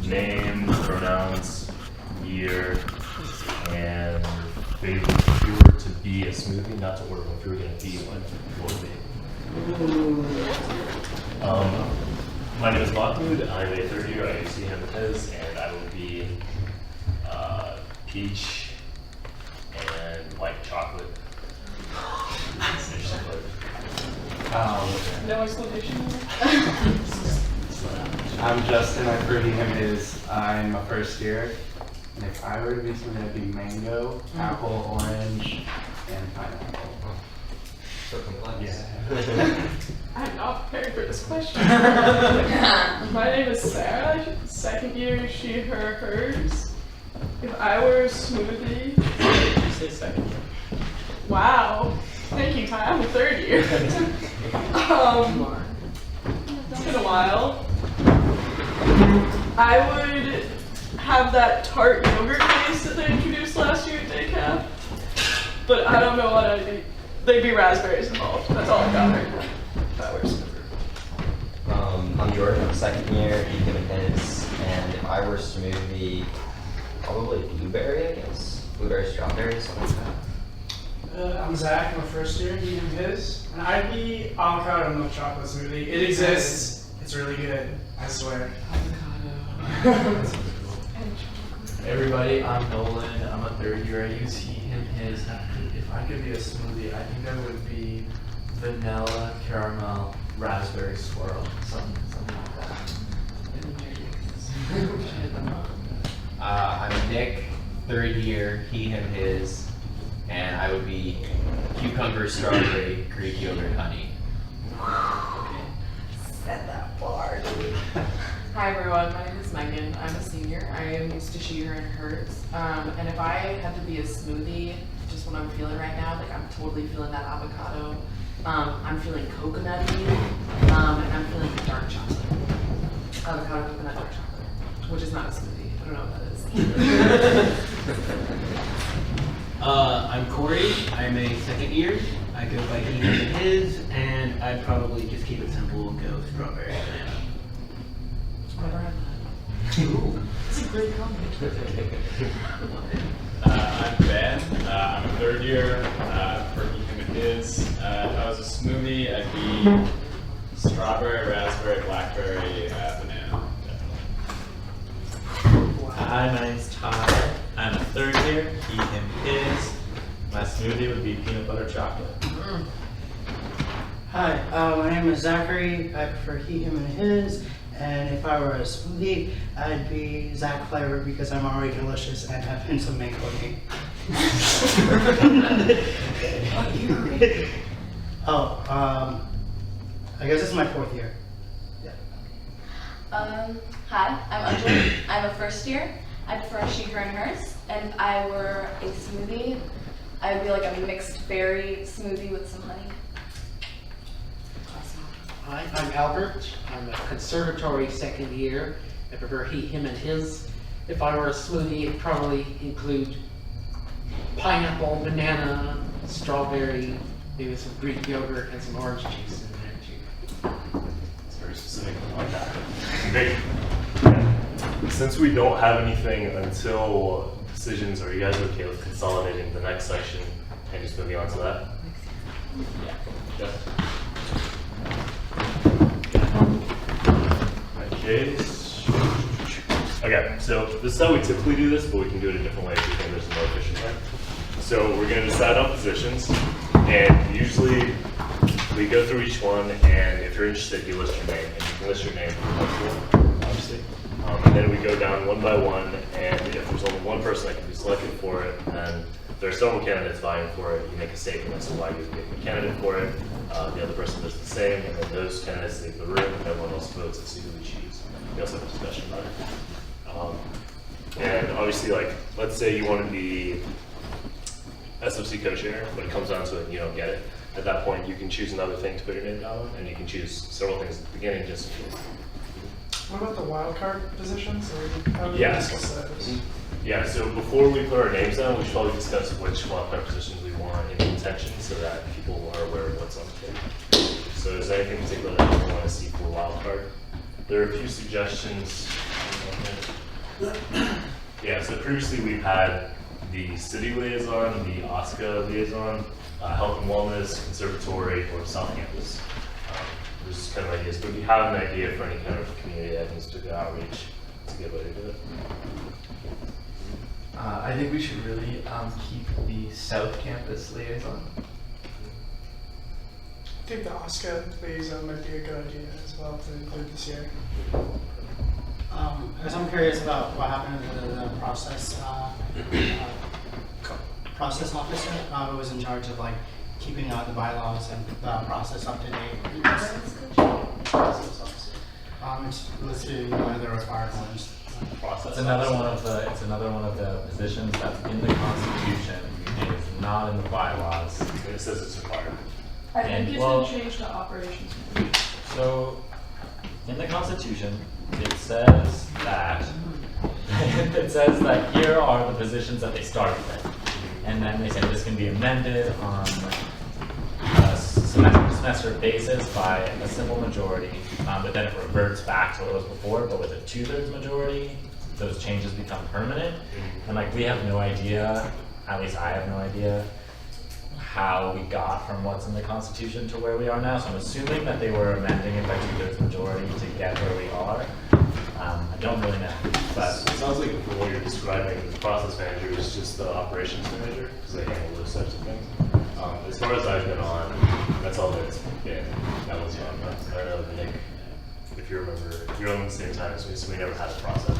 name, pronouns, year, and if you were to be a smoothie, not to order one, if you were going to be one, what would it be? My name is Mahmoud. I'm a third year. I use him and his, and I will be peach and white chocolate. No explanation. I'm Justin. I for him is. I'm a first year. And if I were to be something, it'd be mango, apple, orange, and pineapple. So complex. Yeah. I'm not prepared for this question. My name is Sarah. Second year, she, her, hers. If I were a smoothie. You say second year. Wow. Thank you, Ty. I'm a third year. It's been a while. I would have that tart yogurt taste that they introduced last year at day camp. But I don't know what I'd be. They'd be raspberries involved. That's all I got right now. If I were a smoothie. I'm Jordan. I'm second year. Him and his. And if I were a smoothie, probably blueberry, I guess. Blueberry, strawberry, something like that. I'm Zach, I'm a first year, he and his. And I'd be avocado milk chocolate smoothie. It exists. It's really good, I swear. Avocado. Hey everybody, I'm Nolan. I'm a third year. I use he, him, his. If I could be a smoothie, I think I would be vanilla, caramel, raspberry swirl, something like that. I'm Nick, third year, he, him, his, and I would be cucumber, strawberry, Greek yogurt, honey. Set that bar, dude. Hi everyone, my name is Megan. I'm a senior. I am used to she, her, and hers. And if I had to be a smoothie, just what I'm feeling right now, like I'm totally feeling that avocado. I'm feeling coconutty, and I'm feeling dark chocolate. Avocado, coconut, dark chocolate, which is not a smoothie. I don't know what that is. I'm Corey. I'm a second year. I go by he, him, and his, and I'd probably just keep it simple and go strawberry banana. Never had that. Ooh, it's a great combination. I'm Ben. I'm a third year. For him and his. If I was a smoothie, I'd be strawberry, raspberry, blackberry, banana. Definitely. Hi, my name's Ty. I'm a third year. He, him, his. My smoothie would be peanut butter chocolate. Hi, my name is Zachary. I prefer he, him, and his. And if I were a smoothie, I'd be Zach flavored because I'm already delicious and have hints of mango in me. I guess it's my fourth year. Yeah. Hi, I'm Anjali. I'm a first year. I prefer she, her, and hers. And if I were a smoothie, I would be like a mixed berry smoothie with some honey. Hi, I'm Albert. I'm a conservatory second year. I prefer he, him, and his. If I were a smoothie, it'd probably include pineapple, banana, strawberry, maybe some Greek yogurt, and some orange juice in there too. It's very specific. I like that. Great. Since we don't have anything until decisions, are you guys okay with consolidating the next section and just moving on to that? Yeah. Okay, so this is how we typically do this, but we can do it a different way if we think there's a more efficient way. So we're going to decide on positions, and usually we go through each one, and if you're interested, you list your name, and you can list your name for multiple, obviously. And then we go down one by one, and if there's only one person that can be selected for it, then there are several candidates vying for it. You make a statement as to why you pick a candidate for it. The other person does the same, and then those candidates leave the room, and everyone else votes to see who we choose. We also have a discussion about it. And obviously, like, let's say you want to be SFC co-chair, but it comes down to it and you don't get it. At that point, you can choose another thing to put your name down on, and you can choose several things at the beginning just in case. What about the wild card positions? Or how do we Yes. discuss that? Yeah, so before we put our names down, we should probably discuss which wildcard positions we want in contention so that people are aware of what's on the table. So is there anything particular that you want to see for wildcard? There are a few suggestions Yeah, so previously we've had the city liaison, the OSCA liaison, health and wellness, conservatory, or South Campus. There's just kind of ideas, but we have an idea for any kind of community that needs to do outreach to get ready to do it. I think we should really keep the South Campus liaison. I think the Oscar liaison might be a good idea as well to include this year. Because I'm curious about what happened to the process process officer who was in charge of like keeping the bylaws and the process up to date. Process officer. It's listed in one of the required ones. It's another one of the positions that's in the Constitution and it's not in the bylaws. It says it's required. I think And, it's well, been changed to operations manager. So, in the Constitution, it says that here are the positions that they started with, and then they said this can be amended on a semester basis by a simple majority, but then it reverts back to what it was before. But with a 2/3 majority, those changes become permanent, and like we have no idea, at least I have no idea, how we got from what's in the Constitution to where we are now. So I'm assuming that they were amending it by 2/3 majority to get where we are. I don't really know, but It sounds like from what you're describing, the process manager is just the operations manager, because they handle those types of things. As far as I've been on, that's all that's been, that was on. I don't know, Nick, if you remember, you're on the same time as me, so we never had a process.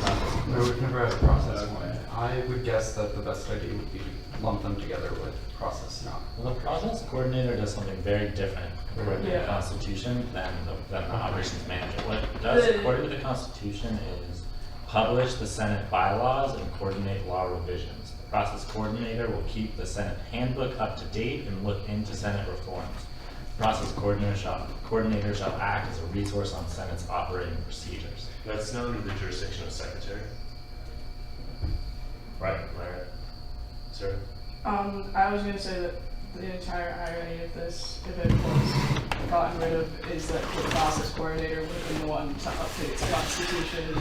No, we've never had a process one. I would guess that the best idea would be lump them together with process now. well, the process coordinator does something very different according to the Yeah. Constitution than the operations manager. What it does according to the Constitution is publish the Senate bylaws and coordinate law revisions. The process coordinator will keep the Senate handbook up to date and look into Senate reforms. The process coordinator shall act as a resource on Senate's operating procedures. That's not under the jurisdiction of secretary. Right, sir? I was gonna say that the entire irony of this, if it was gotten rid of, is that the process coordinator would have been the one to update the Constitution.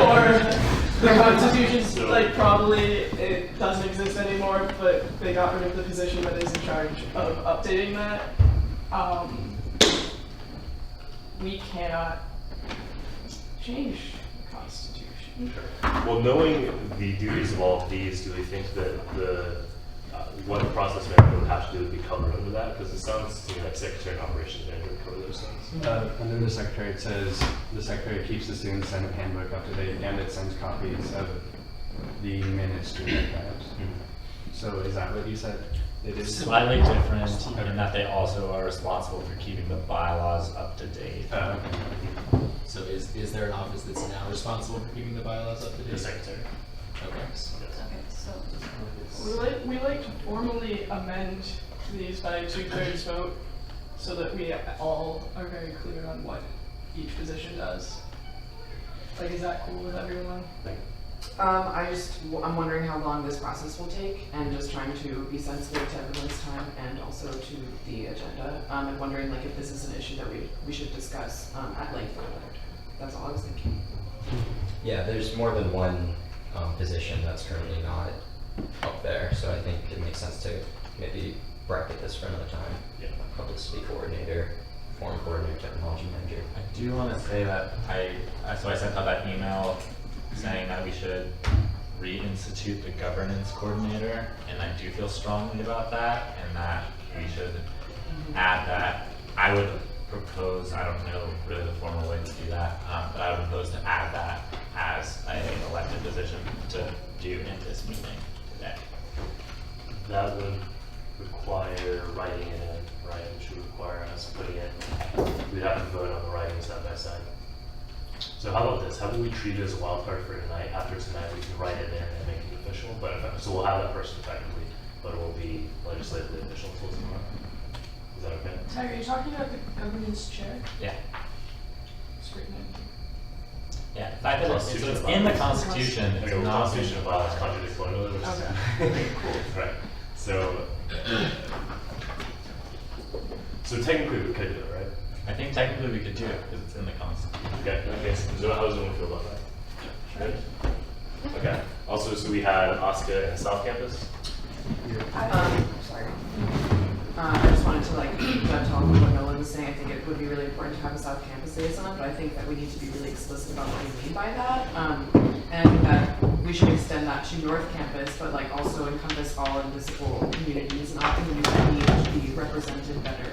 Or the Constitution's like probably it doesn't exist anymore, but they got rid of the position that is in charge of updating that. We cannot change the Constitution. Well, knowing the duties of all of these, do we think that what the process manager would have to do would be covered under that? Because it sounds to me like secretary and operations manager would cover those things. Under the secretary, it says the secretary keeps the student Senate handbook up to date and it sends copies of the minutes to the archives. So is that what you said? It is Slightly different in that they also are responsible for keeping the bylaws up to date. Okay. So is there an office that's now responsible for keeping the bylaws up to date? The secretary. Okay. Okay, so We like to formally amend these by a 2/3 vote so that we all are very clear on what each position does. Like, is that cool with everyone? I'm wondering how long this process will take, and just trying to be sensitive to everyone's time and also to the agenda. And wondering like if this is an issue that we should discuss at length another time. That's all I was thinking. Yeah, there's more than one position that's currently not up there, so I think it makes sense to maybe bracket this for another time. Yeah. Publicity coordinator, forum coordinator, technology manager. I do want to say that I sent out that email saying that we should reinstitute the governance coordinator, and I do feel strongly about that, and that we should add that. I would propose, I don't know really the formal way to do that, but I would propose to add that as an elected position to do in this meeting today. That would require writing it in, right? Which would require us putting it, we'd have to vote on the writing side by side. So how about this? How about we treat it as a wild card for tonight? After tonight, we can write it in and make it official. So we'll have that person effectively, but it will be legislatively official until tomorrow. Is that okay? Ty, are you talking about the governance chair? Yeah. It's written in. Yeah, the fact that it's in the Constitution, it's Okay, well, not. Constitution of violence contradicts one another. Okay. Cool. Right. So technically we could do it, right? I think technically we could do it because it's in the Constitution. Okay, so how does everyone feel about that? Good? Okay. Also, so we had Oscar and South Campus. Sorry. I just wanted to like talk about what Nolan was saying. I think it would be really important to have a South Campus liaison, but I think that we need to be really explicit about what we mean by that. And I think that we should extend that to North Campus, but like also encompass all invisible communities and all communities that need to be represented better.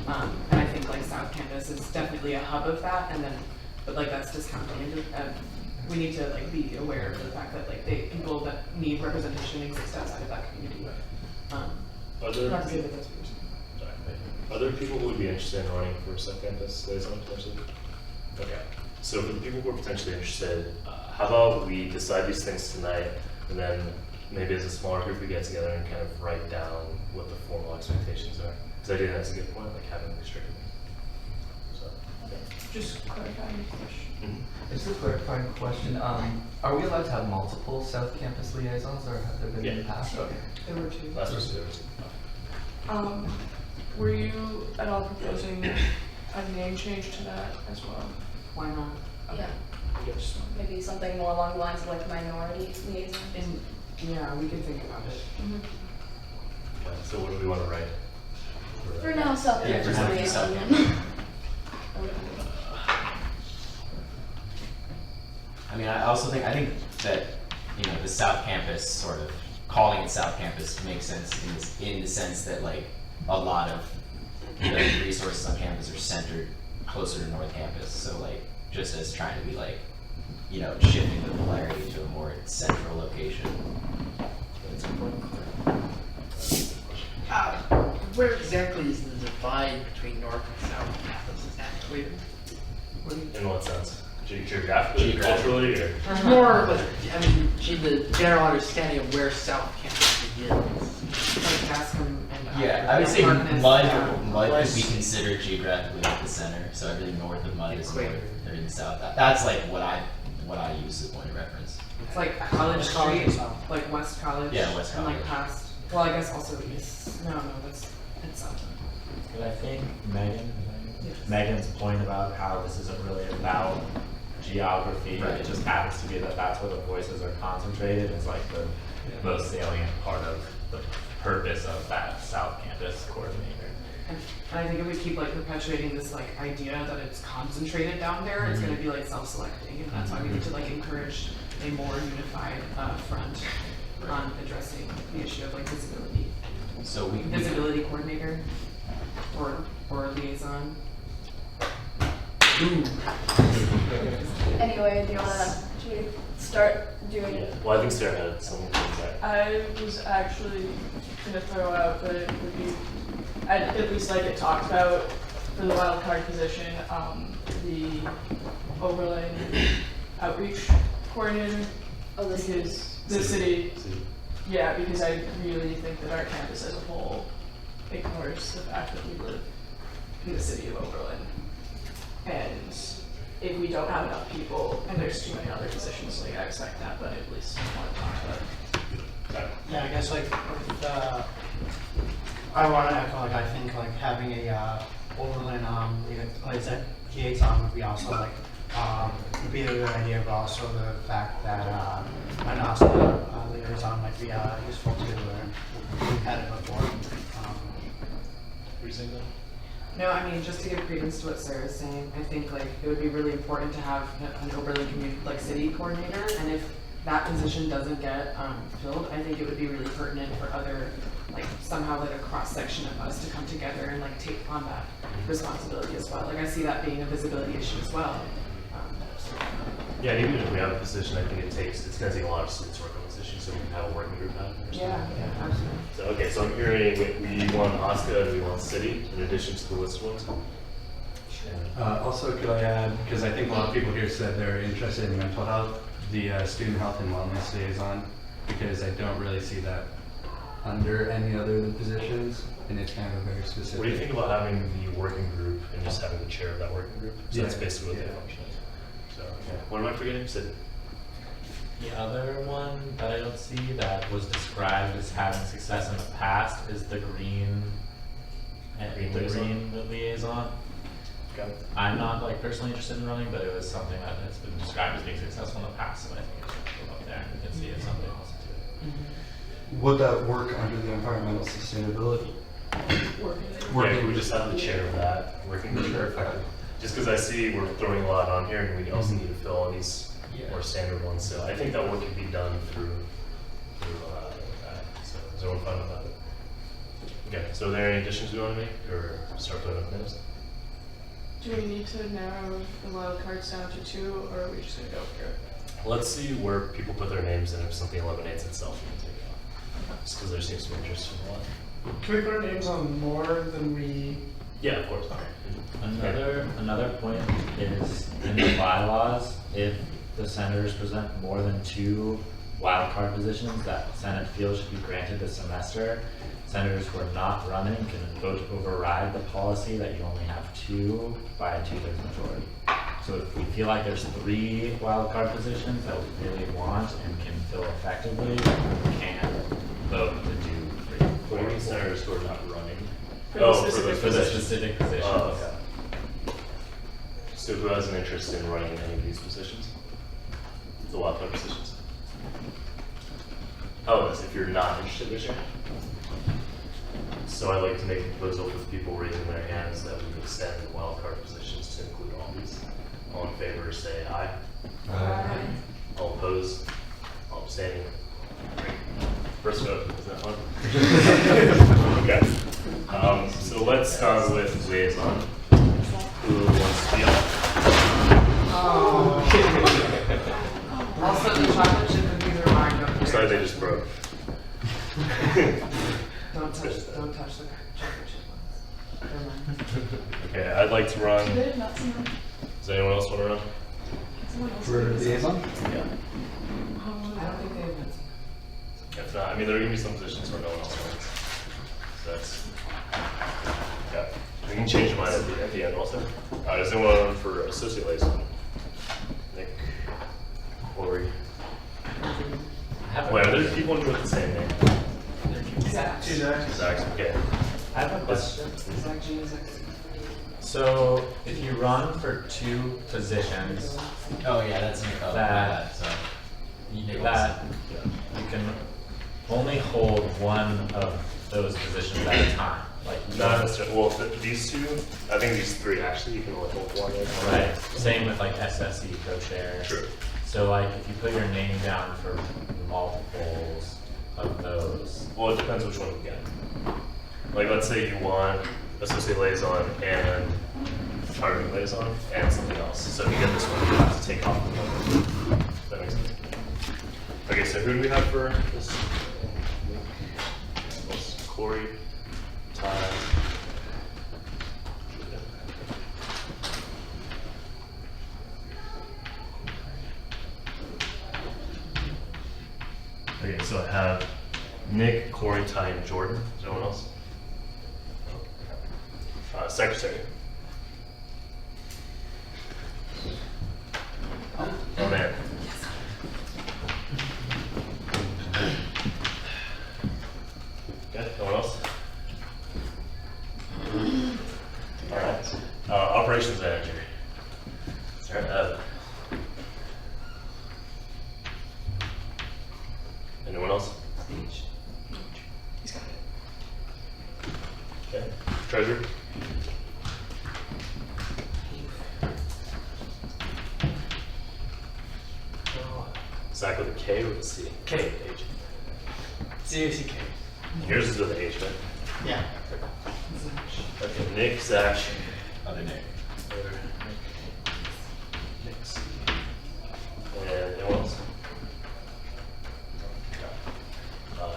And I think like South Campus is definitely a hub of that, and then, but like that's discounting. We need to like be aware of the fact that like people that need representation exist outside of that community. Are there, Not to say that that's what you're saying. are there people who would be interested in running for South Campus liaison potentially? Okay. So for the people who are potentially interested, how about we decide these things tonight, and then maybe as a smaller group we get together and kind of write down what the formal expectations are. Because I think that's a good point, like having restricted. So, okay. Just clarifying the question. Just a clarifying question. Are we allowed to have multiple South Campus liaisons, or have there been in the past? Okay. There were two. Last year there was two. Were you at all proposing a name change to that as well? Why not? Yeah. Maybe something more along the lines of like minority liaison. And yeah, we can think about it. Okay, so what do we want to write? For now, South Yeah, Campus for now, liaison. South Campus. I mean, I think that, you know, the South Campus sort of, calling it South Campus makes sense in the sense that like a lot of the resources on campus are centered closer to North Campus. So like, just as trying to be like, you know, shifting the polarity to a more central location. That's important. Where exactly is the divide between North and South Campus? Is that clear? In what sense? Geographically, culturally, or? More, but I mean, the general understanding of where South Campus begins. Like Bascom and Yeah, I would say Darkness, Mud could be considered geographically at the center. So everything north of Mud is north, everything south. That's like what I use as a point of reference. It's like College West College Street, is south. like West College. Yeah, West And like College. past, well, I guess also East. No, it's south. But I think Yes. Megan's point about how this isn't really about geography, Right. it just happens to be that that's where the voices are concentrated, is like the most salient part of the purpose of that South Campus coordinator. And I think if we keep like perpetuating this like idea that it's concentrated down there, it's going to be like self-selecting, and that's why we need to like encourage a more unified front on addressing the issue of like visibility. So we Visibility coordinator or liaison. Anyway, do you should we start doing it? Well, I think Sarah had some things I was actually gonna throw out that it would be, at least like it talked about for the wild card position, the Oberlin outreach coordinator. Oh, the city. Because the city, yeah, because I really think that our campus as a whole ignores the fact that we live in the city of Oberlin. And if we don't have enough people, and there's too many other positions, like I expect that, but at least I want to talk about it. Yeah, I guess like I want to echo like I think like having a Oberlin liaison would be also like would be a good idea, but also the fact that an Oscar liaison might be useful too. We've had it before. Were you saying that? No, I mean, just to give credence to what Sarah's saying, I think like it would be really important to have an Oberlin community, like city coordinator, and if that position doesn't get filled, I think it would be really pertinent for other, like somehow like a cross section of us to come together and like take on that responsibility as well. Like I see that being a visibility issue as well. Yeah, and even if we have a position, I think it's going to take a lot of students to work on this issue, so we can have a working group on it. Yeah, absolutely. So, okay, so I'm hearing we want OSCA and we want city in addition to the listed ones. Also, could I add, because I think a lot of people here said they're interested in mental health, the student health and wellness liaison, because I don't really see that under any other of the positions, and it's kind of very specific. What do you think about having the working group and just having the chair of that working group? So that's Yeah, basically what yeah. they function as. So, okay. What am I forgetting? You said The other one that I don't see that was described as having success in the past is the green Green liaison? liaison. Okay. I'm not like personally interested in running, but it was something that has been described as being successful in the past, so I think it's worth going up there and see if somebody wants to do it. Would that work under the environmental sustainability? Yeah, we just have the chair of that working the chair. Just because I see we're throwing a lot on here, and we also need to fill all these more standard ones. So I think that work can be done through that. So is everyone fine with that? Okay. So are there any additions we want to make, or start putting up names? Do we need to narrow the wild cards down to 2, or are we just gonna go for it? Let's see where people put their names, and if something eliminates itself, we can take it off. Just because there seems to be interest in a lot. Can we put our names on more than we? Yeah, of course. Another point is in the bylaws, if the senators present more than 2 wildcard positions that Senate feels should be granted this semester, senators who are not running can vote to override the policy that you only have 2 by a 2/3 majority. So if we feel like there's 3 wildcard positions that we really want and can fill effectively, we can vote to do 3. What do you mean senators who are not running? For the specific for the specific positions. Oh, okay. So who has an interest in running any of these positions? The wildcard positions? Oh, as if you're not interested this year? So I'd like to make a proposal with people raising their hands that we extend the wildcard positions to include all these. All in favor, say aye. Aye. All opposed? All abstaining? First vote, is that fun? Okay. So let's start with liaison. Who wants to be on? Also, the chocolate chip cookies are mine up Sorry, they there. just broke. Don't touch the chocolate chip ones. They're mine. Okay, I'd like to run. Do they have nuts in them? Does anyone else want to run? Someone else For does. liaison? Yeah. I don't think they have nuts. If not, I mean, there are going to be some positions where no one else runs. So that's, yeah. We can change mine at the end also. Does anyone want to run for associate liaison? Nick, Corey. Wait, are there people in here with the same name? Zach. Two Zachs. Zach's, okay. I have a question. Zach G is So if you run for 2 positions, Oh yeah, that's That- so that you can only hold one of those positions at a time. Like you Not don't- necessarily, well, these 2, I think these 3 actually, you can only hold one. Right. Same with like SSE co-chair. True. So like if you put your name down for multiples of those. Well, it depends which one you get. Like, let's say you want associate liaison and targeting liaison and something else. So if you get this one, you have to take off the one. That makes sense. Okay, so who do we have for this? Corey, Ty. Okay, so I have Nick, Corey, Ty, and Jordan. Is there anyone else? Secretary. Oh man. Okay, no one else? Alright. Operations manager. Alright, anyone else? He's got it. Okay. Treasurer? Zach with a K or with a C? K. H. ZACK. Yours is with an H, right? Yeah. Okay, Nick, Zach. other Nick. Other Nick. Nick C. And anyone else?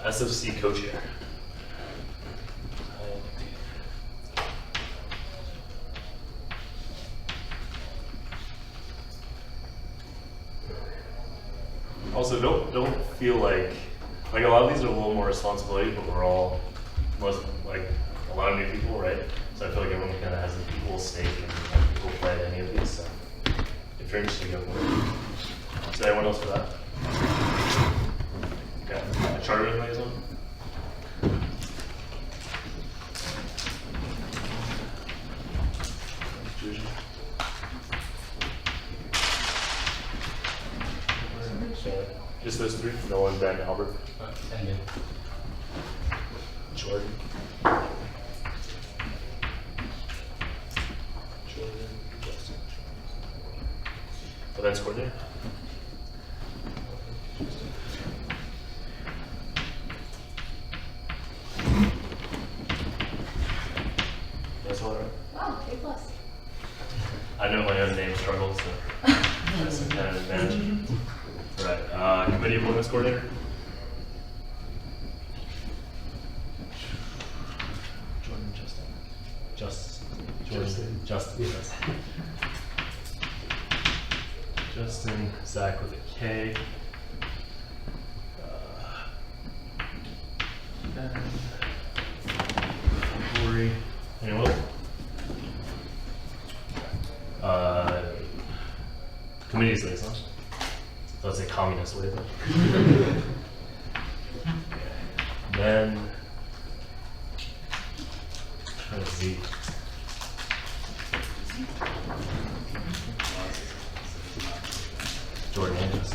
SFC co-chair. Also, don't feel like a lot of these are a little more responsibility, but we're all most like a lot of new people, right? So I feel like everyone kind of has an equal stake in how people play any of these. So if you're interested, go for it. Is there anyone else for that? Okay, charter liaison. Juju. Just those three? Nolan, Ben, Albert. And you. Jordan. Justin. Events coordinator. That's all right. Wow, A+. I know my own name struggles, so that's kind of an advantage. All right, committee appointments coordinator. Jordan, Justin. Justin, Zach with a K. Ben. Corey. Anyone else? Committees liaison. That's a communist liaison. Then Z. Jordan Andrews.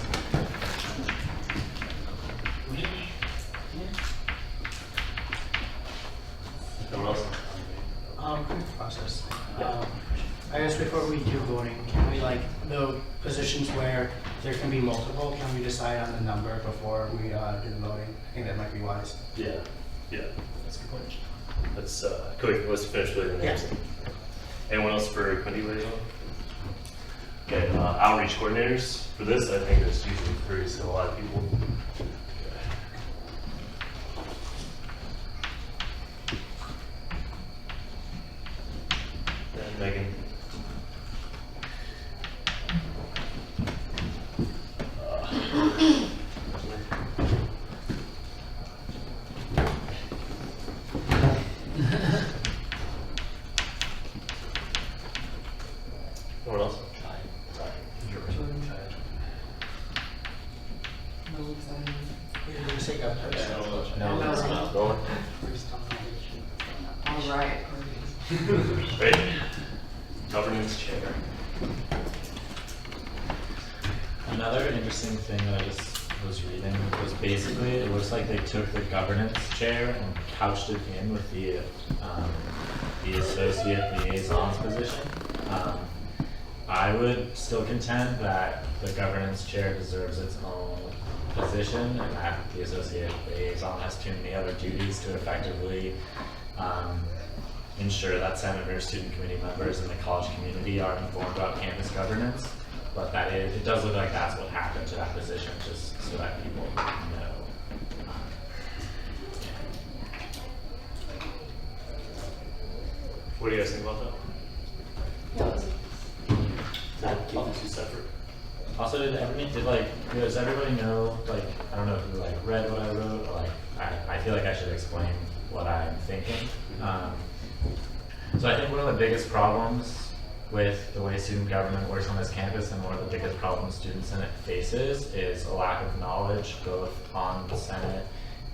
Anyone else? Quick process. I guess before we do voting, can we the positions where there can be multiple, can we decide on the number before we do the voting? I think that might be wise. Yeah, that's a good point. Let's let's finish with the names. Anyone else for committee liaison? Okay, outreach coordinators for this. I think it's usually three, so a lot of people. And Megan. Anyone else? No, it's not. Nolan? All right. Great. Governance chair. Another interesting thing that I just was reading was basically it looks like they took the governance chair and couched it in with the associate liaison's position. I would still contend that the governance chair deserves its own position and that the associate liaison has too many other duties to effectively ensure that senators, student committee members, and the college community are informed about campus governance. But that it does look like that's what happened to that position, just so that people know. What do you guys think about that? Keep the two separate. Also, does everybody know, I don't know if you read what I wrote, or I feel like I should explain what I'm thinking. So I think one of the biggest problems with the way student government works on this campus, and one of the biggest problems Student Senate faces, is a lack of knowledge both on the Senate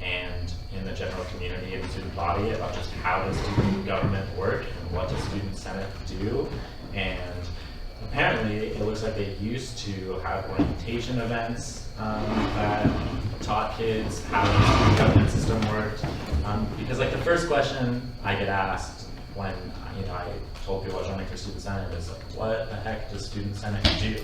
and in the general community and student body about just how does student government work and what does Student Senate do. And apparently it looks like they used to have orientation events that taught kids how the student government system worked. Because the first question I get asked when I told people I was running for Student Senate is what the heck does Student Senate do?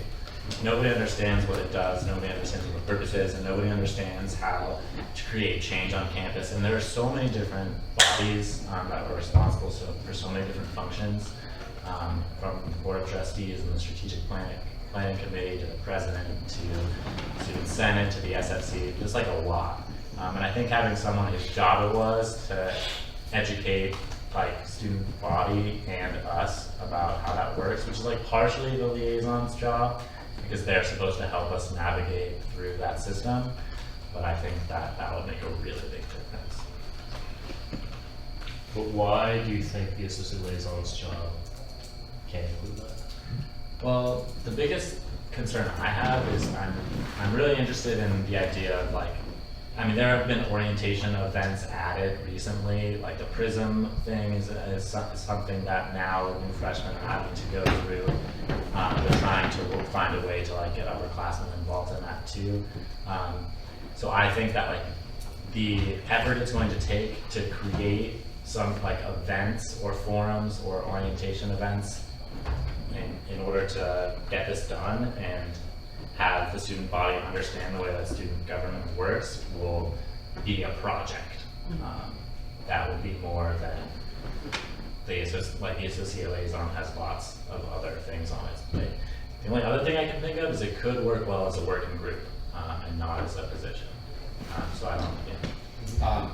Nobody understands what it does, nobody understands what the purpose is, and nobody understands how to create change on campus. And there are so many different bodies that are responsible for so many different functions, from the Board of Trustees and the Strategic Planning Committee to the President to Student Senate to the SFC, just a lot. And I think having someone whose job it was to educate student body and us about how that works, which is partially the liaison's job because they're supposed to help us navigate through that system. But I think that would make a really big difference. But why do you think the assistant liaison's job can't include that? Well, the biggest concern I have is I'm really interested in the idea of there have been orientation events added recently, the PRISM thing is something that now new freshmen are having to go through. They're trying to find a way to get upperclassmen involved in that too. So I think that like the effort it's going to take to create some like events or forums or orientation events in order to get this done and have the student body understand the way that student government works will be a project. That would be more than the associate liaison has lots of other things on its plate. The only other thing I can think of is it could work well as a working group and not as a position. So I don't,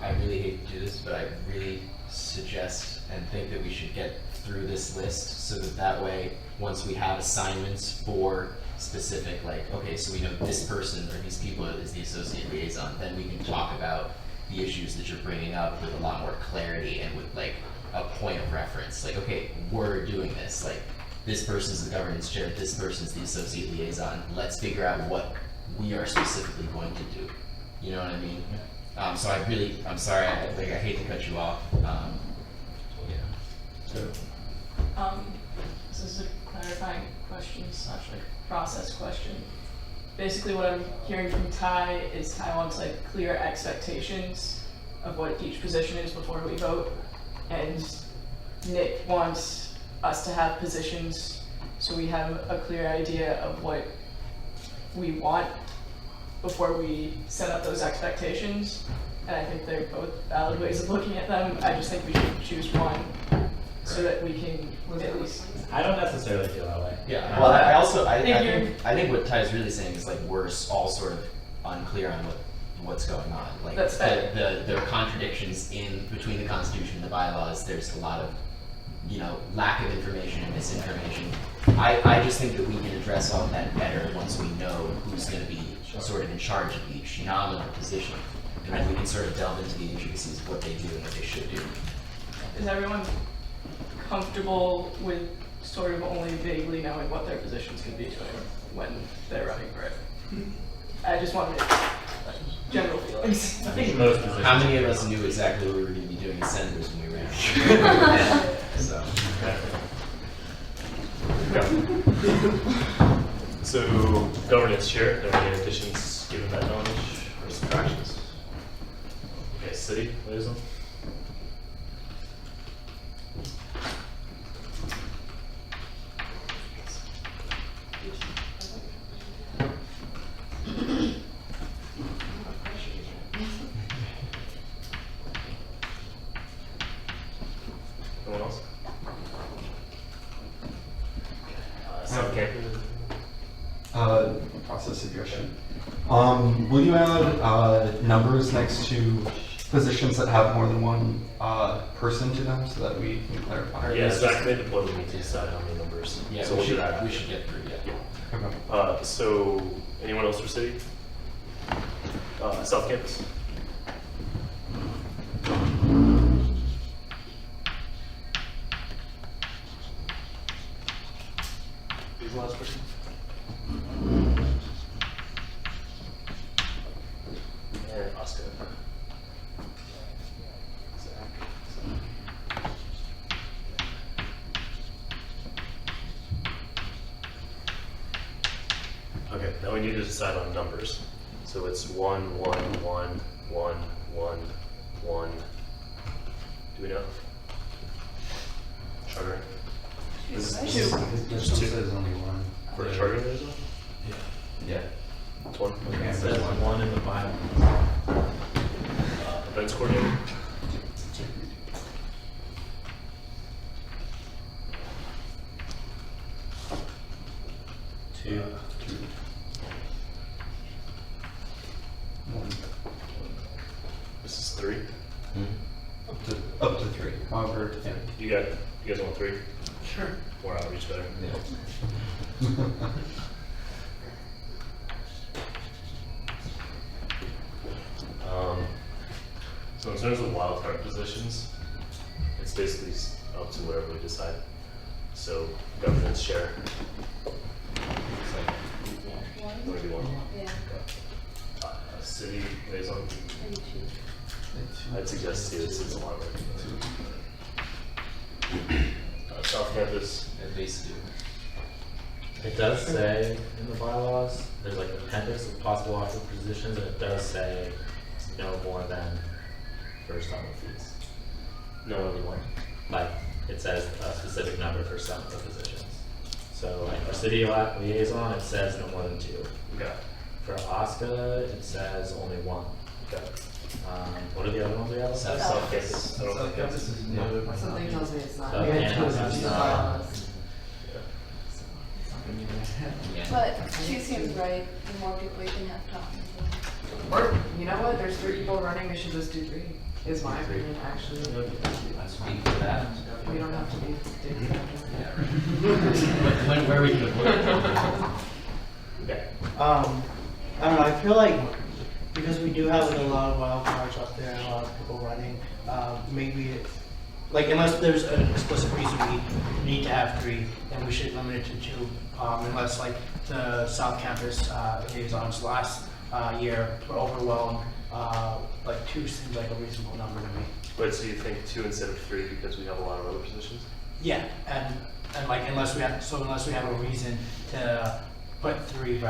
I really hate to do this, but I really suggest and think that we should get through this list so that way, once we have assignments for specific, like, okay, so we know this person or these people is the associate liaison, then we can talk about the issues that you're bringing up with a lot more clarity and with like a point of reference. Like, okay, we're doing this. Like, this person's the governance chair, this person's the associate liaison. Let's figure out what we are specifically going to do. You know what I mean? So I'm sorry, I hate to cut you off. This is a clarifying question / like process question. Basically what I'm hearing from Ty is Ty wants like clear expectations of what each position is before we vote. And Nick wants us to have positions so we have a clear idea of what we want before we set up those expectations. And I think they're both valid ways of looking at them. I just think we should choose one so that we can at least. I don't necessarily feel that way. Yeah. Well, I think what Ty's really saying is like we're all sort of unclear on what's going on. Like That's fair. there are contradictions in between the Constitution and the bylaws. There's a lot of lack of information and misinformation. I just think that we can address all of that better once we know who's going to be sort of in charge of each nominal position, and then we can sort of delve into the intricacies of what they do and what they should do. Is everyone comfortable with sort of only vaguely knowing what their positions could be doing when they're running for it? I just wanted like general feelings. I think most positions. How many of us knew exactly what we were going to be doing as senators when we ran? So. Yeah. So, governance chair, are there any additions given that knowledge or subtractions? Okay, city liaison. No one else? Process suggestion. Will you add numbers next to positions that have more than one person to them so that we can clarify? Yeah, Zach made the point we need to decide how many numbers. Yeah, so we we'll do that. we should get through that. Okay. So, anyone else for city? South Campus? Who's the last person? And Oscar. Okay, now we need to decide on numbers. So it's 1, 1, 1, 1, 1, 1. Do we know? Charter? This is There's two. Says only one. for charter liaison? Yeah. It's one? Okay. It says one in the bylaw. Events coordinator? Two. This is 3. Up to 3. However, yeah. You guys want 3? Sure. More outreach better. So in terms of wildcard positions, it's basically up to wherever we decide. So governance chair. Want to do one? Yeah. City liaison. I'd suggest 2. It's a lot of work. South Campus. At least 2. It does say in the bylaws, there's like an appendix of possible offer positions, and it does say no more than first on the fees. No other one. Like, it says a specific number for some of the positions. So like for city liaison, it says no more than 2. Okay. For OSCA, it says only 1. Okay. What are the other ones we have? Self-campus. I don't think that's- This is new. Something tells me it's not. So, yeah, it's not. But she seems right. The more people you can have talking to. Or, you know what, there's 3 people running, we should just do 3, is my opinion, actually. I speak for that. We don't have to be dictated. Where we could work. Okay. I don't know, I feel like because we do have like a lot of wild cards up there and a lot of people running, maybe like unless there's an explicit reason we need to have 3, then we should limit it to 2. Unless like the South Campus liaisons last year were overwhelmed, like 2 seems like a reasonable number to me. But so you think 2 instead of 3 because we have a lot of other positions? Yeah, and like unless we have a reason to put 3,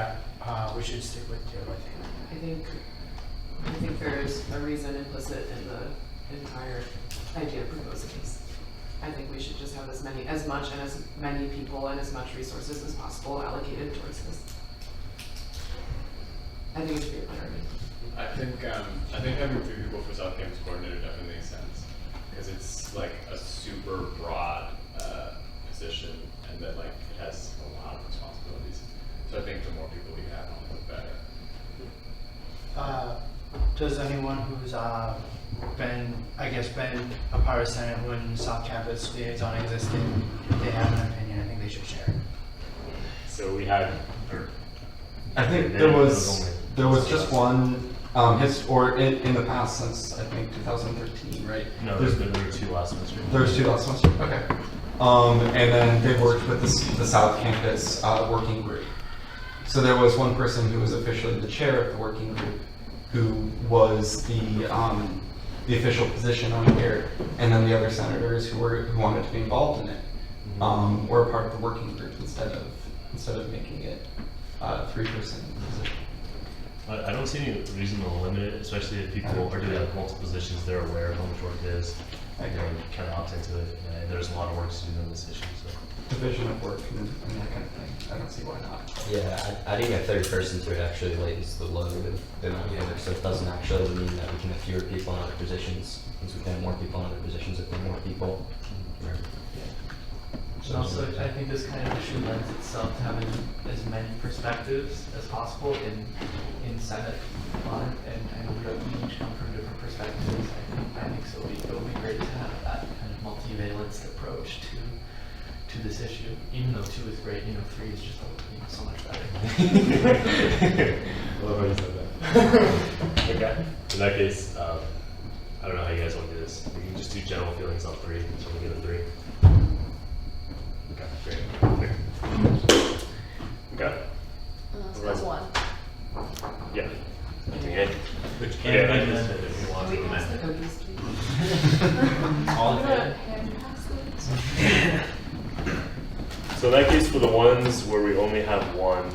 we should stick with 2. I think. I think there's a reason implicit in the entire idea of proposing this. I think we should just have as much and as many people and as much resources as possible allocated towards this. I think it should be a priority. I think having 3 people for South Campus coordinator definitely makes sense because it's like a super broad position and that like it has a lot of responsibilities. So I think the more people we have on it, the better. Does anyone who's been a part of Senate when South Campus liaison existed, if they have an opinion, I think they should share. So we had, I think there was just one, in the past since I think 2013, right? No, there were 2 last semester. There was 2 last semester. Okay. And then they worked with the South Campus working group. So there was one person who was officially the chair of the working group, who was the official position on here, and then the other senators who wanted to be involved in it were a part of the working group instead of making it 3-person position. I don't see any reason to limit it, especially if people are doing like multiple positions, they're aware of how much work it is, and kind of opt into it. And there's a lot of work to do on this issue. So division of work and that kind of thing. I don't see why not. Yeah, adding a 3rd person to it actually lightens the load of the amount of work, so it doesn't actually mean that we can have fewer people in other positions. Since we can have more people in other positions if there are more people. And also, I think this kind of issue lends itself to having as many perspectives as possible in Senate on it, and I know we each come from different perspectives. I think so. It would be great to have that kind of multivalence approach to this issue. Even though 2 is great, 3 is just so much better. I love how you said that. Okay. In that case, I don't know how you guys want to do this. We can just do general feelings on 3, so we get a 3. Okay, great. Okay. So that's 1. Yeah. I think it. Which Okay, can I be just- amended if you want Can to we pass the amend it. cookies, please? All in What about favor? hand passes? So in that case, for the ones where we only have 1,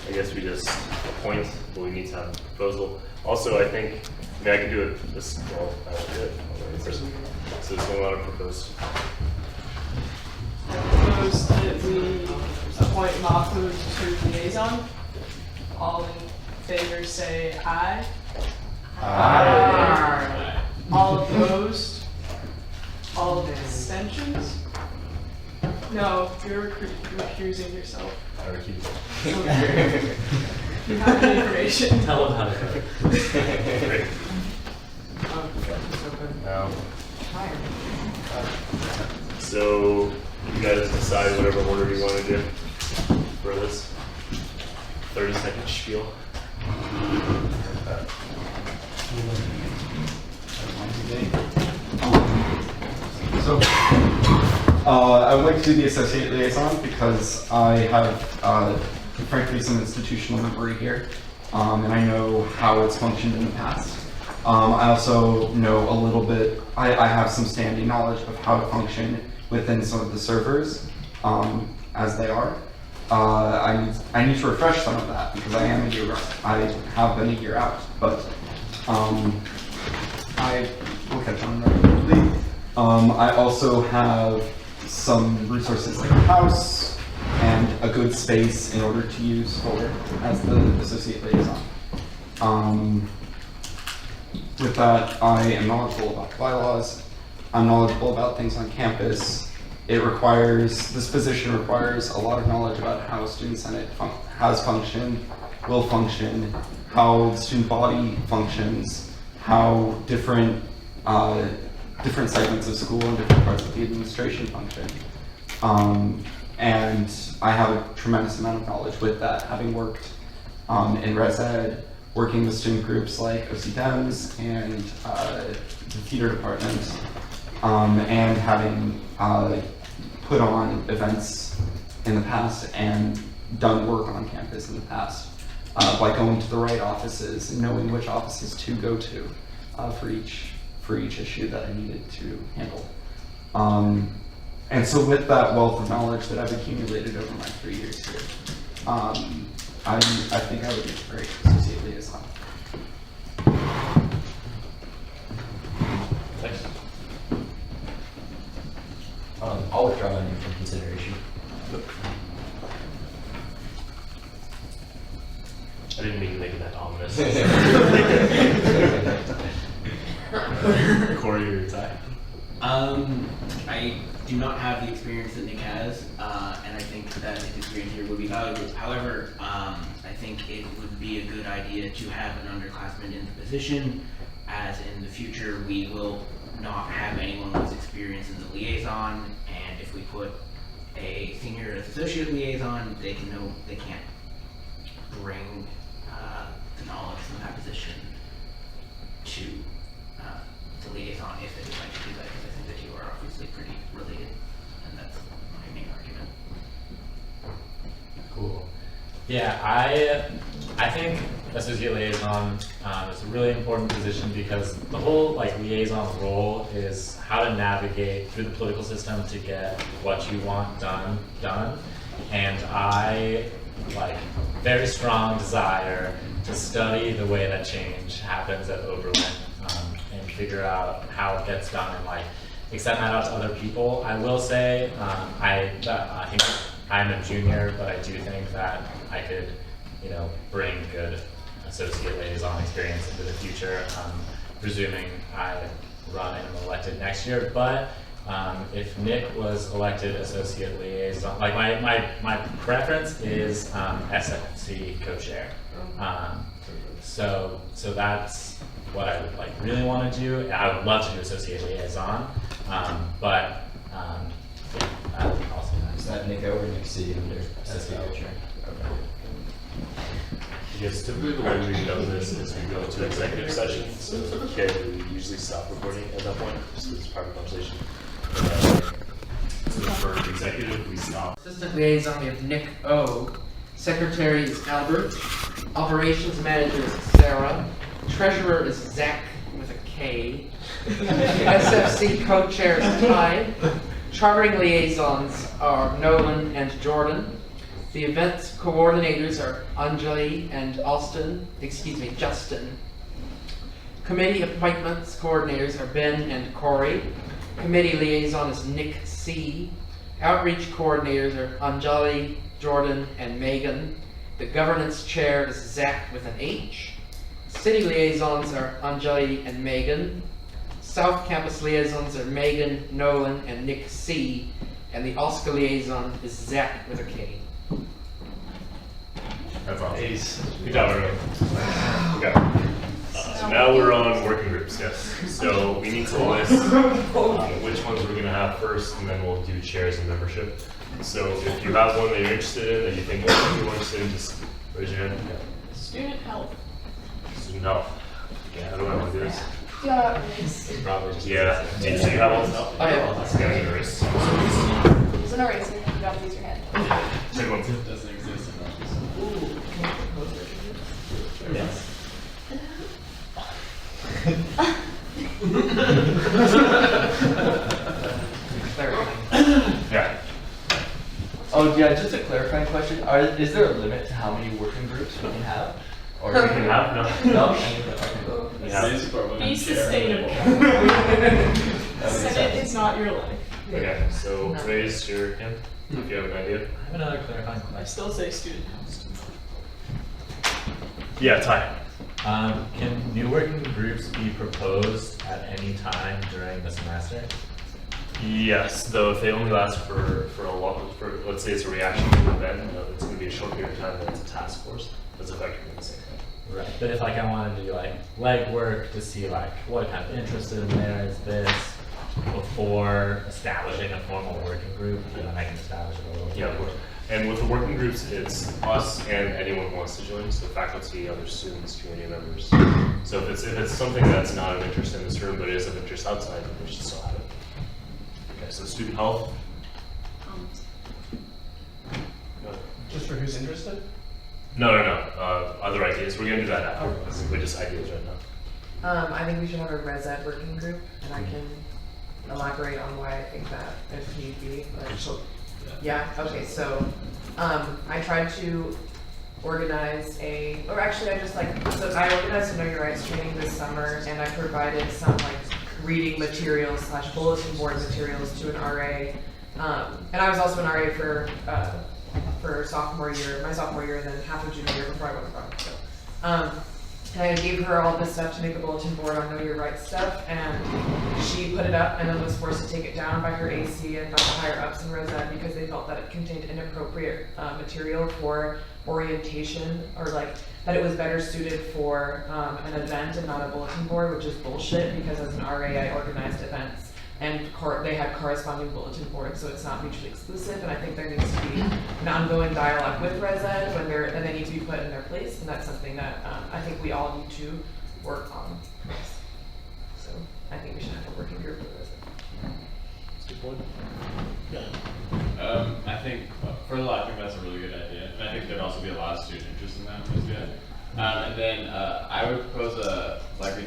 I guess we just appoint, but we need to have a proposal. Also, I think, I can do it this, well, I will do it. So there's a lot of proposed. I propose that we appoint Mahfoud to liaison. All in favor say aye. Aye. All opposed? All abstentions? No, you're recusing yourself. I recuse. You have the information. Tell them how to vote. Great. So you guys decide whatever order you want to do for this 30-second spiel. So, I would like to do the associate liaison because I have, frankly, some institutional memory here, and I know how it's functioned in the past. I also know a little bit, I have some standing knowledge of how to function within some of the servers as they are. I need to refresh some of that because I am a year, I have been a year out, but I will catch on regularly. I also have some resources like a house and a good space in order to use for as the associate liaison. With that, I am knowledgeable about bylaws. I'm knowledgeable about things on campus. This position requires a lot of knowledge about how Student Senate has functioned, will function, how the student body functions, how different segments of school and different parts of the administration function. And I have a tremendous amount of knowledge with that, having worked in Res Ed, working with student groups like OC Dems and the theater department, and having put on events in the past and done work on campus in the past, by going to the right offices and knowing which offices to go to for each issue that I needed to handle. And so with that wealth of knowledge that I've accumulated over my 3 years here, I think I would be a great associate liaison. Thanks. I'll withdraw my name from consideration. I didn't mean to make it that ominous. Corey or Ty? I do not have the experience that Nick has, and I think that his experience here would be valuable. However, I think it would be a good idea to have an underclassman in the position, as in the future we will not have anyone with experience in the liaison, and if we put a senior as associate liaison, they can't bring the knowledge from that position to the liaison if they decide to do that, because I think the two are obviously pretty related, and that's my main argument. Cool. Yeah, I think associate liaison is a really important position because the whole liaison role is how to navigate through the political system to get what you want done. And I very strong desire to study the way that change happens at Oberlin and figure out how it gets done and extend that out to other people. I will say I think I'm a junior, but I do think that I could, bring good associate liaison experience into the future, presuming I run and am elected next year. But if Nick was elected associate liaison, my preference is SFC co-chair. So that's what I would really want to do. I would love to do associate liaison, but yeah, I would also. Is that Nick over Nick C under associate co-chair? Okay. Yes, typically the way we've done this is we go to executive session, so we usually stop recording at that point, just because it's private conversation. So for executive, we stop. Assistant liaison, we have Nick O. Secretary is Albert. Operations manager is Sarah. Treasurer is Zach with a K. SFC co-chair is Ty. Chartering liaisons are Nolan and Jordan. The events coordinators are Anjali and Justin. Committee appointments coordinators are Ben and Corey. Committee liaison is Nick C. Outreach coordinators are Anjali, Jordan, and Megan. The governance chair is Zach with an H. City liaisons are Anjali and Megan. South Campus liaisons are Megan, Nolan, and Nick C. And the OSCA liaison is Zach with a K. That's awesome. Ace. Good job, everyone. Okay. So now we're on working groups, yes. So we need to list which ones we're going to have first, and then we'll do chairs and membership. So if you have one that you're interested in, that you think most people are interested in, just raise your hand. Student health. Student health. Okay, how do I want to do this? Yeah. Probably just, yeah. Do you have one? I have one. Okay, I'm gonna erase. It's an eraser, you gotta use your hand. Take one. It doesn't exist in Yes. Clarifying. Yeah. Oh yeah, just a clarifying question. Is there a limit to how many working groups we can have? Or We can have, no. No? Okay. We have. Be sustainable. Senate is not your life. Okay, so raise your hand if you have an idea. I have another clarifying I question. still say student house. Yeah, Ty. Can new working groups be proposed at any time during the semester? Yes, though if they only last for a while, for let's say it's a reaction to an event, it's going to be a short period of time, then it's a task force. That's effectively the same thing. Right. But if like I wanted to do like legwork to see like what kind of interest in there is this before establishing a formal working group, and then I can establish it a little. Yeah, of course. And with the working groups, it's us and anyone who wants to join, so faculty, other students, community members. So if it's something that's not of interest in this room, but is of interest outside, then we should still have it. Okay, so student health. Just for who's interested? No. Other ideas. We're gonna do that after. This is just ideas right now. I think we should have a res ed working group, and I can elaborate on why I think that if need be. But yeah, okay, so I tried to organize I organized a Know Your Rights training this summer, and I provided some like reading materials / bulletin board materials to an RA. And I was also an RA for sophomore year, my sophomore year, and then half of junior year before I went abroad. So, and I gave her all this stuff to make a bulletin board on Know Your Rights stuff, and she put it up and then was forced to take it down by her AC and by the higher ups in Res Ed because they felt that it contained inappropriate material for orientation, or like that it was better suited for an event and not a bulletin board, which is bullshit because as an RA I organized events and they had corresponding bulletin boards, so it's not mutually exclusive, and I think there needs to be an ongoing dialogue with Res Ed and they need to be put in their place, and that's something that I think we all need to work on. So I think we should have a working group with Res Ed. I think for the I think that's a really good idea, and I think there'd also be a lot of student interest in that. And then I would propose like we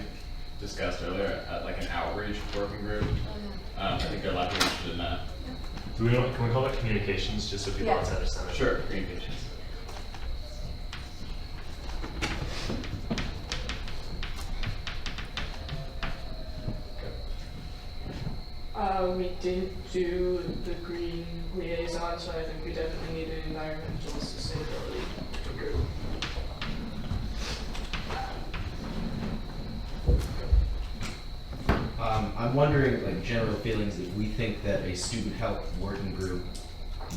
discussed earlier, like an outreach working group. I think there are a lot of people interested in that. Can we call it communications, just so people understand it? Sure, communications. We did do the green liaison, so I think we definitely need an environmental sustainability group. I'm wondering, like, general feelings, if we think that a student health working group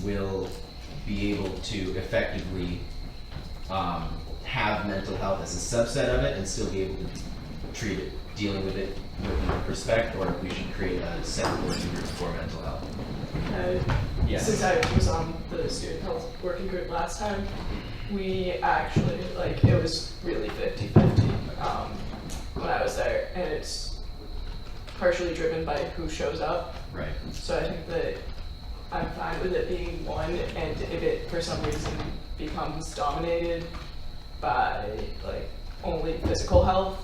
will be able to effectively have mental health as a subset of it and still be able to treat it, dealing with it with respect, or if we should create a separate working group for mental health. Yes. Since I was on the student health working group last time, we actually, like, it was really 50-50 when I was there, and it's partially driven by who shows up. Right. So I think that I'm fine with it being one, and if it for some reason becomes dominated by like only physical health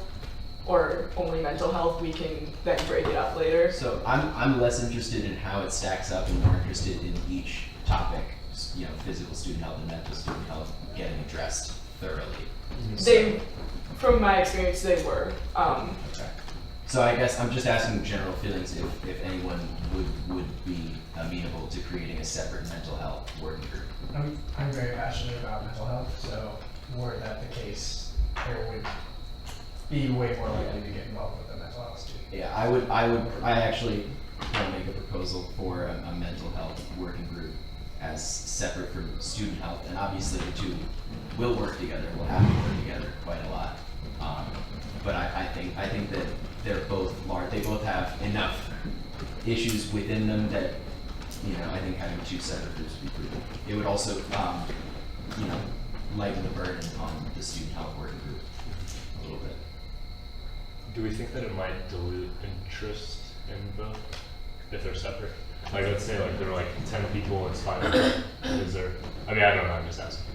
or only mental health, we can then break it up later. So I'm less interested in how it stacks up and more interested in each topic, you know, physical student health and mental student health getting addressed thoroughly. They, from my experience, they were. Okay. So I guess I'm just asking general feelings if anyone would be amenable to creating a separate mental health working group. I'm very passionate about mental health, so were that the case, there would be way more likely to get involved with the mental health student. Yeah, I actually want to make a proposal for a mental health working group as separate from student health, and obviously the two will work together, will have to work together quite a lot. But I think that they're both large, they both have enough issues within them that, you know, I think having two separate groups would be prudent. It would also, you know, lighten the burden on the student health working group a little bit. Do we think that it might dilute interest in both if they're separate? Like, let's say like there are like 10 people, it's 5. Is there? I mean, I don't know. I'm just asking.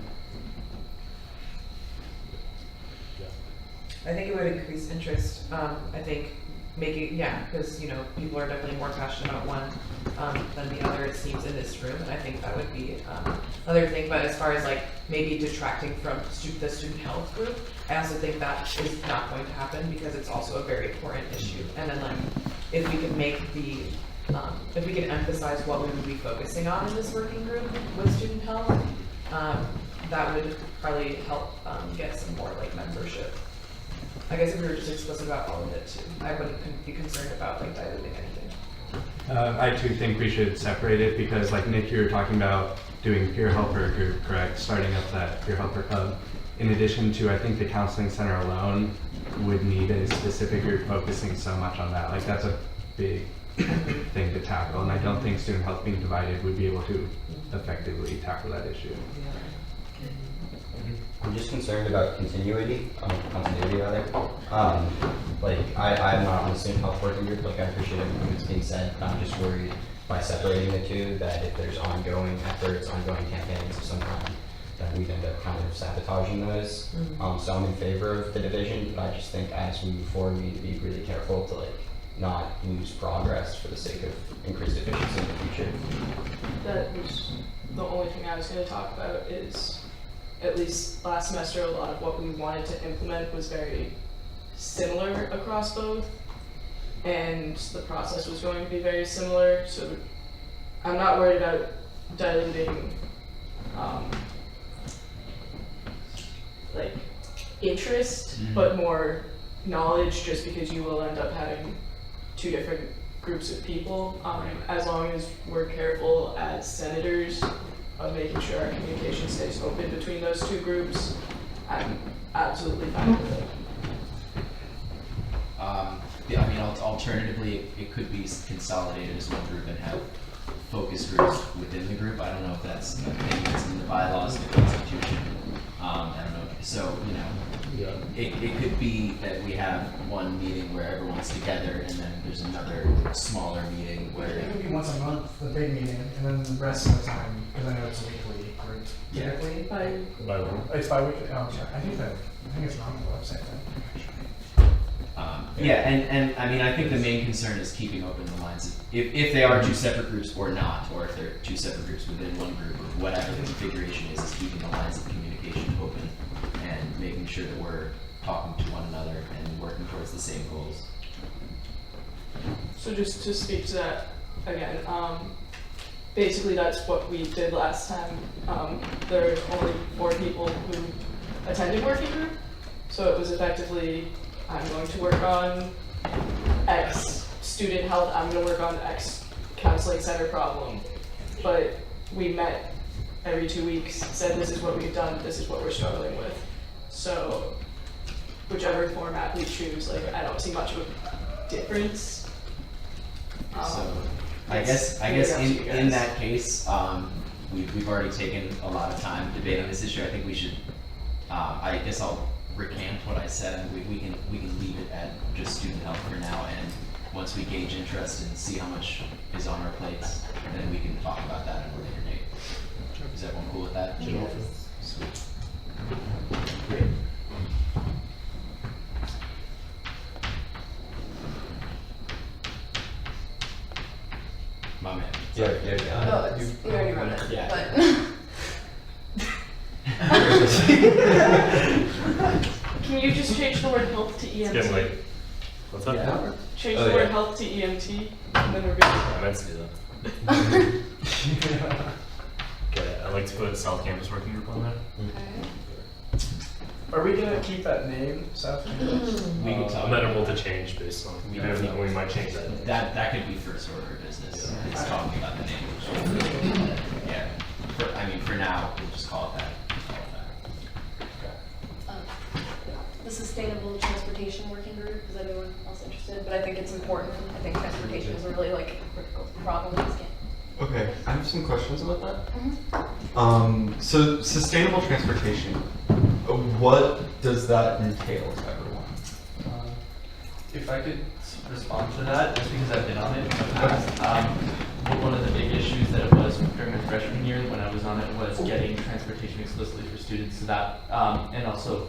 I think it would increase interest. I think because you know people are definitely more passionate about one than the other. It seems in this room, and I think that would be other thing, but as far as like maybe detracting from the student health group, I also think that is not going to happen because it's also a very important issue. And then like, if we could make the, if we could emphasize what we would be focusing on in this working group with student health, that would probably help get some more like membership. I guess if we were just explicit about all of it too, I wouldn't be concerned about like diluting anything. I too think we should separate it because like Nick, you were talking about doing peer helper group, correct? Starting up that peer helper club. In addition to, I think the counseling center alone would need a specific group focusing so much on that. Like that's a big thing to tackle, and I don't think student health being divided would be able to effectively tackle that issue. I'm just concerned about continuity rather. Like I'm not on the student health working group, like I appreciate everything that's being said, but I'm just worried by separating the two that if there's ongoing efforts, ongoing campaigns of some kind, that we'd end up kind of sabotaging those. So I'm in favor of the division, but I just think as we move forward, we need to be really careful to like not lose progress for the sake of increased efficiency in the future. That was the only thing I was going to talk about is, at least last semester, a lot of what we wanted to implement was very similar across both, and the process was going to be very similar, so I'm not worried about diluting like interest, but more knowledge, just because you will end up having two different groups of people, as long as we're careful as senators of making sure our communication stays open between those two groups. I'm absolutely fine with it. Yeah, I mean, alternatively, it could be consolidated as one group and have focus groups within the group. I don't know if that's a thing that's in the bylaws of the Constitution. I don't know. So, you know, it could be that we have one meeting where everyone's together and then there's another smaller meeting where... It could be once a month, the big meeting, and then the rest of the time, because I know it's a weekly group. Yeah. Typically. Bi-weekly. It's bi-weekly, oh, I'm sorry. I think it's not on the website then, actually. Yeah, and I mean, I think the main concern is keeping open the lines of if they are two separate groups or not, or if they're two separate groups within one group, or whatever the configuration is keeping the lines of communication open and making sure that we're talking to one another and working towards the same goals. So just to speak to that again, basically that's what we did last time. There were only 4 people who attended working group, so it was effectively, I'm going to work on X student health, I'm going to work on X counseling center problem. But we met every 2 weeks, said this is what we've done, this is what we're struggling with. So whichever format we choose, like I don't see much of a difference. So I guess in that case, we've already taken a lot of time debating this issue. I think we should. I guess I'll recant what I said, and we can leave it at just student health for now. And once we gauge interest and see how much is on our plates, then we can talk about that at a later date. Is everyone cool with that? Yes. Sweet. Great. My man. Yeah. Oh, you already wrote it. Yeah. Can you just change the word health to EMT? It's getting late. What's up? Yeah. Change Oh, the yeah. word health to EMT, and then we're good. I meant to do that. Okay, I'd like to put South Campus Working Group on there. Are we gonna keep that name, South Campus? We can talk. Amenable to change based on, We we might change that. That could be first order of business. It's talking about the name. Yeah. For now, we'll just call it that. The Sustainable Transportation Working Group, is anyone else interested? But I think it's important. I think transportation is a really like critical problem in this game. Okay, I have some questions about that. So sustainable transportation, what does that entail to everyone? If I could respond to that, just because I've been on it in the past. One of the big issues that it was during my freshman year when I was on it was getting transportation explicitly for students, so that, and also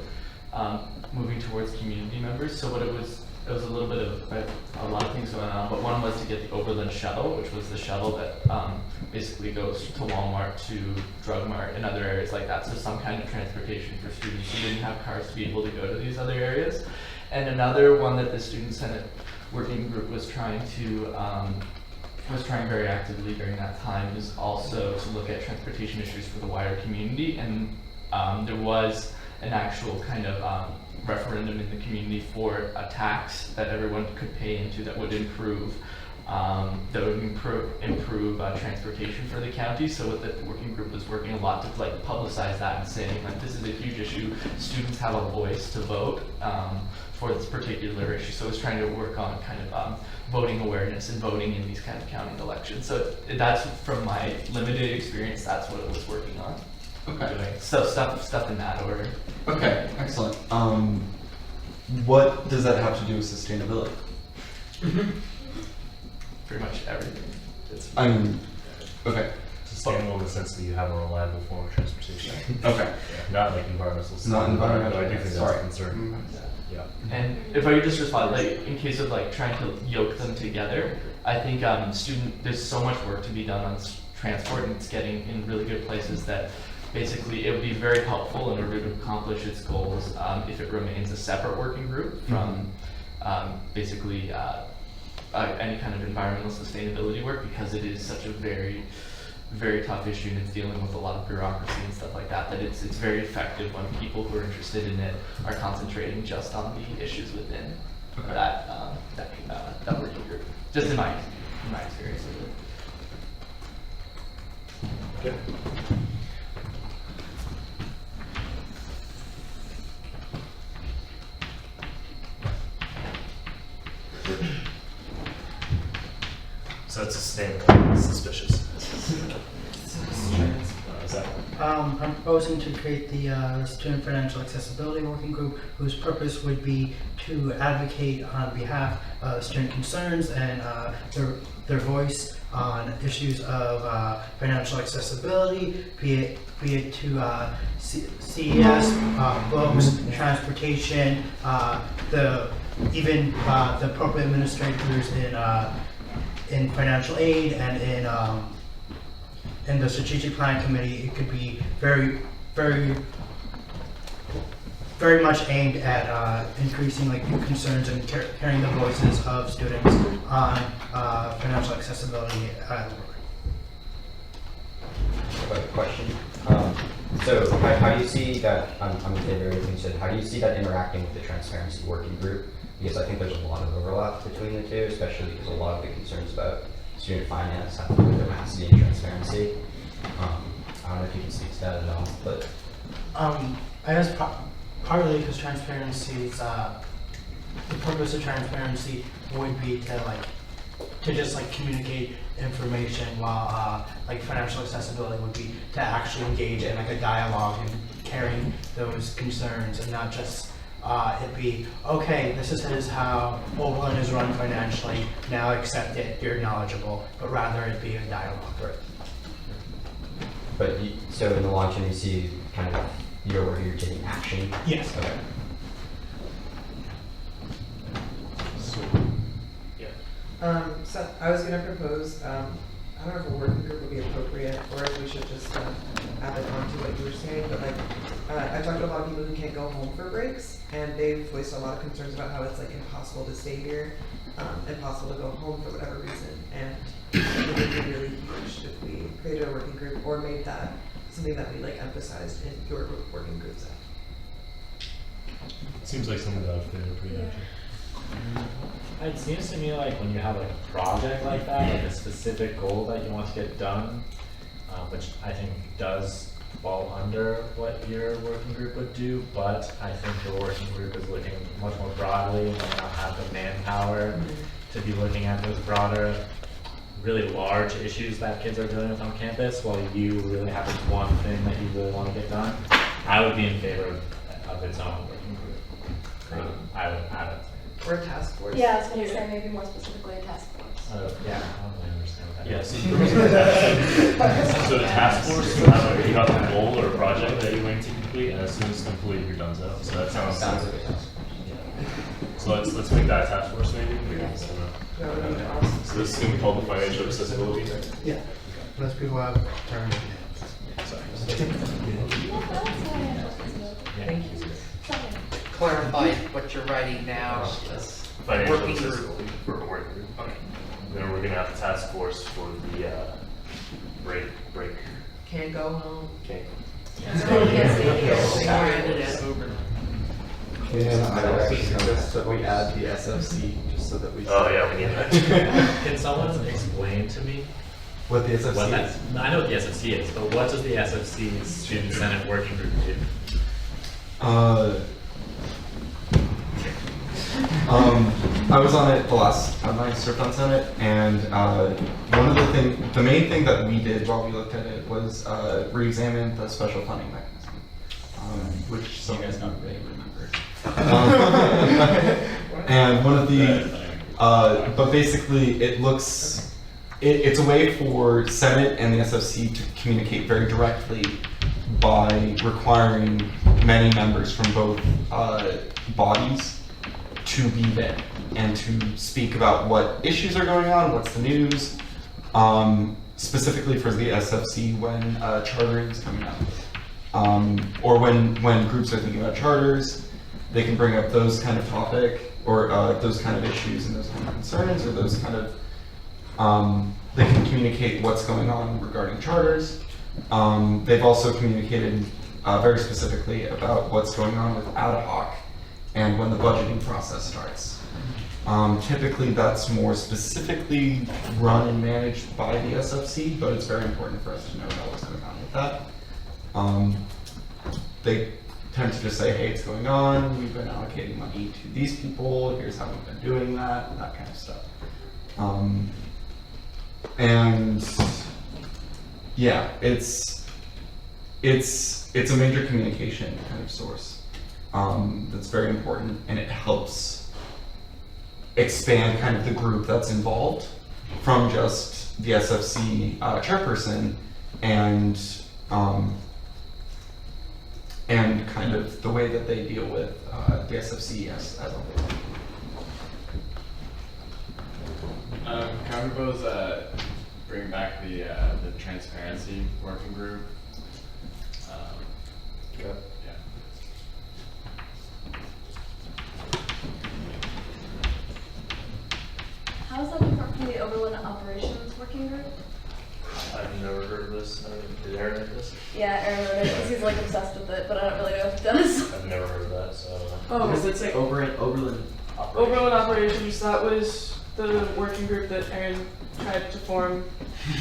moving towards community members. So what it was it was a little bit of a lot of things going on, but one was to get the Oberlin shuttle, which was the shuttle that basically goes to Walmart, to Drug Mart, and other areas like that. So some kind of transportation for students who didn't have cars to be able to go to these other areas. And another one that the Student Senate working group was trying very actively during that time is also to look at transportation issues for the wider community. And there was an actual kind of referendum in the community for a tax that everyone could pay into that would improve transportation for the county. So what the working group was working a lot to like publicize that and saying like this is a huge issue. Students have a voice to vote for this particular issue. So it's trying to work on kind of voting awareness and voting in these kind of county elections. So that's from my limited experience. That's what it was working on. Okay. So stuff in that order. Okay, excellent. What does that have to do with sustainability? Pretty much everything. Okay. Sustainable in the sense that you have a reliable form of transportation. Okay. Not like environmental. Not environmental. I do think that's Sorry. a concern. Yeah. And if I could just respond, like in case of like trying to yoke them together, I think there's so much work to be done on transport, and it's getting in really good places that basically it would be very helpful in order to accomplish its goals if it remains a separate working group from basically any kind of environmental sustainability work, because it is such a very, very tough issue and it's dealing with a lot of bureaucracy and stuff like that, that it's very effective when people who are interested in it are concentrating just on the issues within that working group. Just in my experience with it. Okay. So that's sustainable, suspicious. Is that? I'm proposing to create the Student Financial Accessibility Working Group, whose purpose would be to advocate on behalf of student concerns and their voice on issues of financial accessibility, be it to CES, books, transportation, the appropriate administrators in financial aid and in the strategic plan committee. It could be very, very, very much aimed at increasing like concerns and carrying the voices of students on financial accessibility at work. I have a question. So how do you see that, I'm in favor of everything you said, how do you see that interacting with the transparency working group? Because I think there's a lot of overlap between the two, especially because a lot of the concerns about student finance have to do with opacity and transparency. I don't know if you can speak to that at all, but I guess partly because transparency's the purpose of transparency would be to just communicate information, while like financial accessibility would be to actually engage in like a dialogue and carrying those concerns, and not just it be, okay, this is how Oberlin is run financially, now accept it, you're knowledgeable, but rather it be a dialogue. Right. But so in the long term, you see kind of you're taking action? Yes. Okay. So, yeah. So I was going to propose, I don't know if a working group would be appropriate, or if we should just add it on to what you were saying, but I talked to a lot of people who can't go home for breaks, and they've voiced a lot of concerns about how it's impossible to stay here, impossible to go home for whatever reason, and it would be really huge if we created a working group or made that something that we emphasized in your working groups. Seems like something that would fit in pretty naturally. It seems to me like when you have a project like that, like a specific goal that you want to get done, which I think does fall under what your working group would do, but I think your working group is looking much more broadly and may not have the manpower to be looking at those broader, really large issues that kids are dealing with on campus, while you really have this one thing that you really want to get done. I would be in favor of its own working group. I would have it. Or a task force. Yeah, I was going to say maybe more specifically a task force. Yeah, I don't really understand what that Yeah, so the task force, you have a goal or a project that you're going to complete, and as soon as complete, you're done. So that sounds like a task force. So let's make that a task force maybe. That would be awesome. So this is going to be called the financial accessibility. Yeah. Most people have turned it Thank you. Clarify what you're writing now. Financial Working group. accessibility for a working group. Okay. Then we're going to have a task force for the break. Can't go home. Okay. And I would actually suggest that we add the SFC just so that we. Oh yeah, we need that. Can someone explain to me What the SFC what is? that? I know what the SFC is, but what does the SFC Student Senate Working Group do? I was on it the last time I served on Senate, and the main thing that we did while we looked at it was re-examine the special funding mechanism, which some You guys don't really remember. and one of the, but basically it's a way for Senate and the SFC to communicate very directly by requiring many members from both bodies to be there and to speak about what issues are going on, what's the news, specifically for the SFC when chartering is coming up. Or when groups are thinking about charters, they can bring up those kind of topic or those kind of issues and those kind of concerns or those kind of, they can communicate what's going on regarding charters. They've also communicated very specifically about what's going on with ad hoc and when the budgeting process starts. Typically that's more specifically run and managed by the SFC, but it's very important for us to know about what's going on with that. They tend to just say, hey, it's going on, we've been allocating money to these people, here's how we've been doing that kind of stuff. And yeah, it's a major communication kind of source that's very important, and it helps expand kind of the group that's involved from just the SFC chairperson and kind of the way that they deal with the SFC as a whole. Can I propose bring back the transparency working group? Okay. Yeah. How is that different from the Oberlin Operations Working Group? I've never heard of this. Did Aaron heard this? Yeah, Aaron wrote it because he's like obsessed with it, but I don't really know if he does. I've never heard of that, so I don't know. Oh, Does it say Oberlin? Oberlin Operations, that was the working group that Aaron tried to form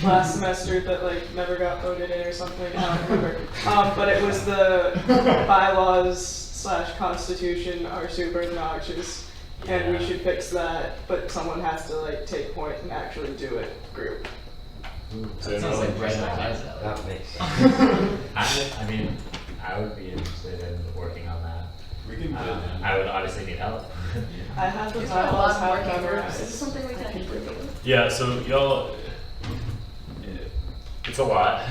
last semester that like never got voted in or something, I don't remember. But it was the bylaws / constitution are super obnoxious and we should fix that, but someone has to like take point and actually do it group. That sounds like right up my alley. That makes sense. I mean, I would be interested in working on that. We can do that. I would obviously need help. I have the It's got a lot bylaws of how working groups. memorized. Is this something we can actually do? Yeah, so y'all, it's a lot.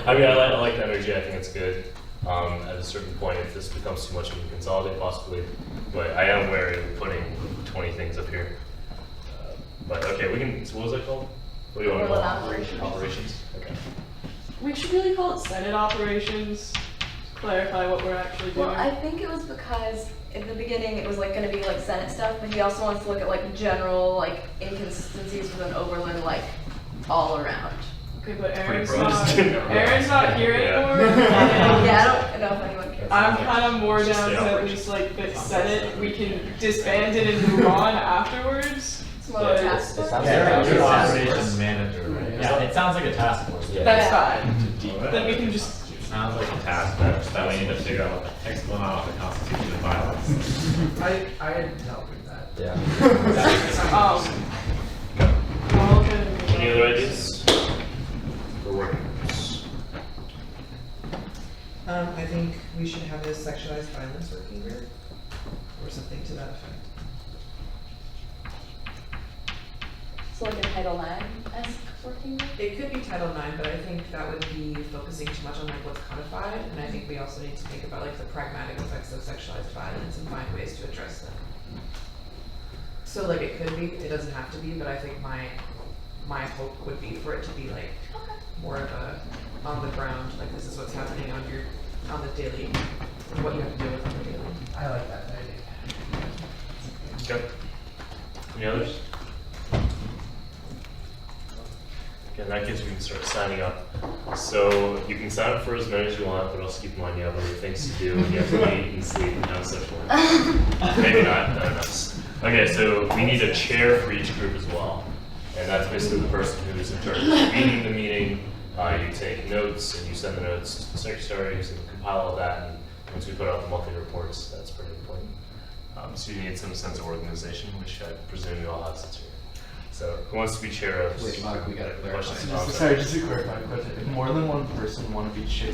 I mean, I like the energy, I think it's good. At a certain point, if this becomes too much, we can consolidate possibly. But I am wary of putting 20 things up here. But okay, we can, so what was that called? What do you want to call it? Operations? Okay. We should really call it Senate operations, clarify what we're actually doing. Well, I think it was because in the beginning it was like going to be like Senate stuff, but he also wants to look at like general like inconsistencies within Oberlin, like all around. Okay, but Pretty Aaron's not here Yeah. anymore. Yeah, I don't know if anyone cares. I'm kind of more Just down the to at operations. least like fix Senate. We can disband it and move on afterwards. It's more of a task force. You're operations manager, right? Yeah, it sounds like a task force. That's fine. Then we can just. Sounds like a task force that we need to figure out what the heck's going on with the Constitution and bylaws. I had help with that. Yeah. Well, okay. Any other ideas? For working groups? I think we should have a sexualized violence working group or something to that effect. So like a Title IX-esque working group? It could be Title IX, but I think that would be focusing too much on like what's codified, and I think we also need to think about like the pragmatic effects of sexualized violence implements and find ways to address them. So like it could be, it doesn't have to be, but I think my hope would be for it to be like more of a on the ground, like this is what's happening on the daily, what you have to deal with on the daily. I like that idea. Okay. Any others? Okay, in that case, we can start signing up. So you can sign up for as many as you want, but also keep in mind you have other things to do, and you have to eat and sleep and have social life. Maybe not, I don't know. Okay, so we need a chair for each group as well. And that's basically the person who is in charge of convening the meeting. You take notes and you send the notes to the secretary, who's going to compile all that. And once we put out the monthly reports, that's pretty important. So you need some sense of organization, which I presume you all have since you're here. So who wants to be chair of? Wait, Mark, we gotta clarify. Questions? Sorry, just to clarify a question. If more than one person want to be chair,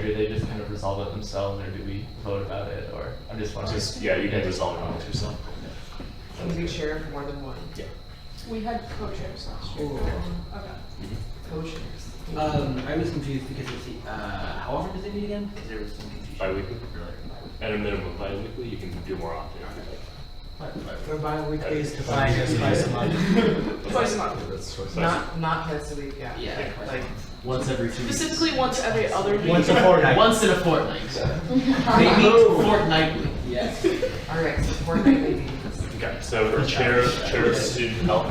do they just kind of resolve it themselves, or do we vote about it? Or I'm just wondering. Yeah, you can resolve it amongst yourself. Can you be chair for more than one? Yeah. We had co-chairs last year. Ooh. Okay. Co-chairs. I was confused because it's how often does it meet again? Because there was some confusion. Bi-weekly? At a minimum, bi-weekly. You can do more often. For bi-weekly is defined as twice a month. Twice a month. That's twice. Not twice a week, yeah. Yeah. Like Once every 2 weeks. Specifically once every other week. Once a fortnight. Once in a fortnight. They meet fortnightly. Yes. alright, so fortnightly meetings. Okay, so for chair of student health.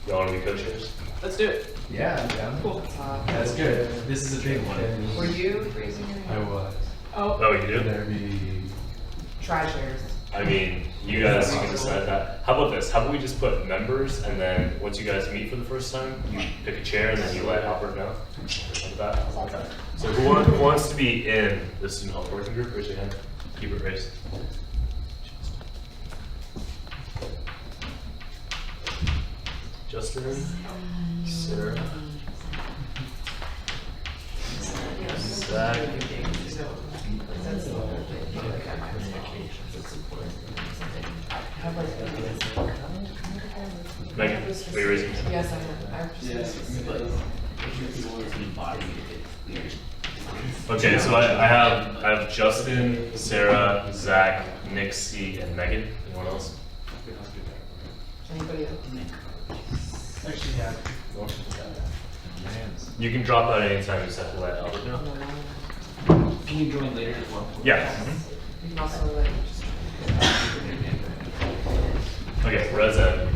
You want to be co-chairs? Let's do it. Yeah, I'm down. Cool. That's good. This is a big one. Were you raising your I hand? was. Oh. Oh, you do? Could there be? Try chairs. I mean, you guys can decide that. How about this? How about we just put members, and then once you guys meet for the first time, you pick a chair, and then you let Albert know? Like that? Okay. So who wants to be in the student health working group? Raise your hand. Keep it raised. Justin, Sarah, Zach, Megan, are you raising? Yes, I am. Okay, so I have Justin, Sarah, Zach, Nixie, and Megan. Anyone else? Anybody else? Actually, yeah. You can drop out anytime. You just have to let Albert know. Can you join later as well? Yeah. You can also like just. Okay, Res Ed.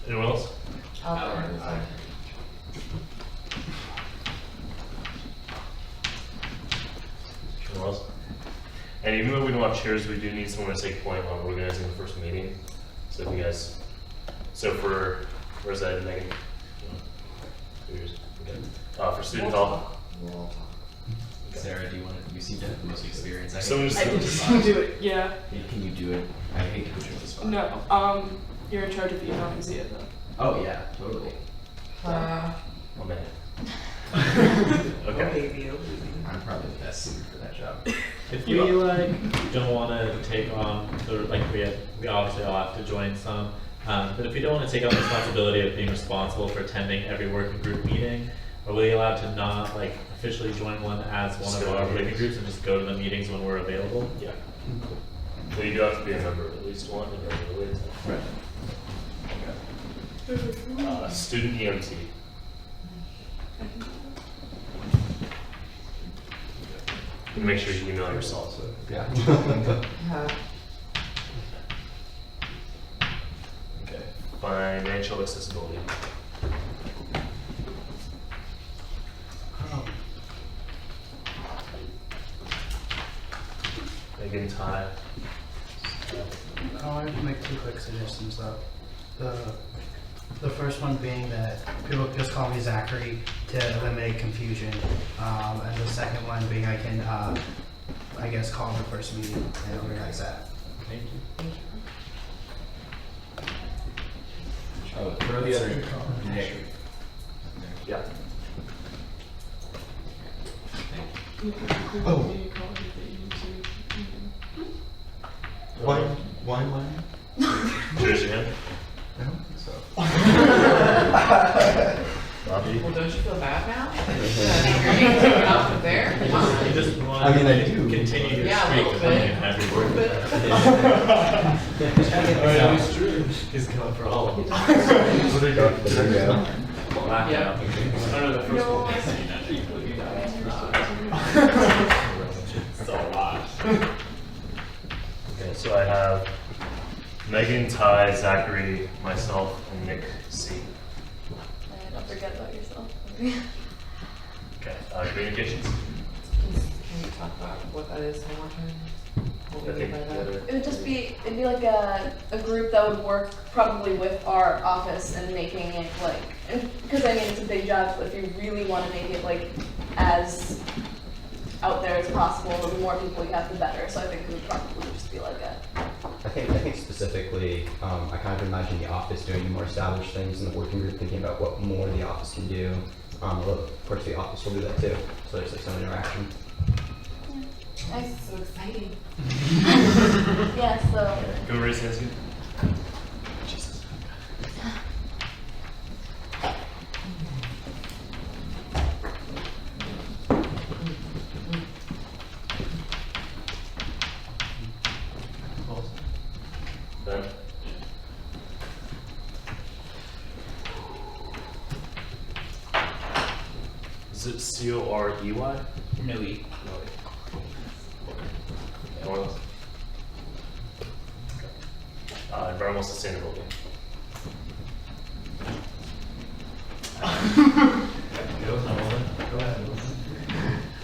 Anyone else? Anyone else? And even though we don't have chairs, we do need someone to take point on organizing the first meeting. So if you guys, so for, where's that, Megan? Okay. For student health. Sarah, do you want to? You seem to have the most experience. Someone just I can just do it. Yeah. Can you do it? I hate to put you on the spot. No. You're in charge of emailing Zia though. Oh yeah, totally. Oh man. Okay. I'm probably the best suited for that job. If you don't want to take on we obviously all have to join some, but if we don't want to take on the responsibility of being responsible for attending every working group meeting, are we allowed to not officially join one as one of our working groups and just go to the meetings when we're available? Yeah. So you do have to be a member of at least one and regularly. Right. Okay. Student EMT. And make sure you email yourself. So. Yeah. Okay. Financial accessibility. Megan, Ty. I wanted to make two quick suggestions though. The first one being that people just call me Zachary to eliminate confusion, and the second one being I can, I guess, call the first meeting and organize that. Thank you. Oh, throw the other Nick. Yeah. Oh. Why? Raise your hand. I don't think want I mean, I to do. continue your Yeah, a streak little of bit. being an every word. It's true. He's going for all of them. What are you going for? Yeah. I don't know the first one. It's a lot. Okay, so I have Megan, Ty, Zachary, myself, and Nick C. Don't forget about yourself. Okay, communications. Can you talk about what that is one more time? What we mean by that? It would just be, it'd be like a group that would work probably with our office and making it like, because I mean, it's a big job, but if you really want to make it like as out there as possible, the more people you have, the better. So I think it would probably just be like a. I think specifically, I kind of imagine the office doing the more established things and the working group thinking about what more the office can do. Well, of course, the office will do that too. So there's like some interaction. Nice. So exciting. Yeah, so. Go raise hands again. Jesus. Ben? Is it C-O-R-E-Y? No E. Anyone else? Environmental sustainability.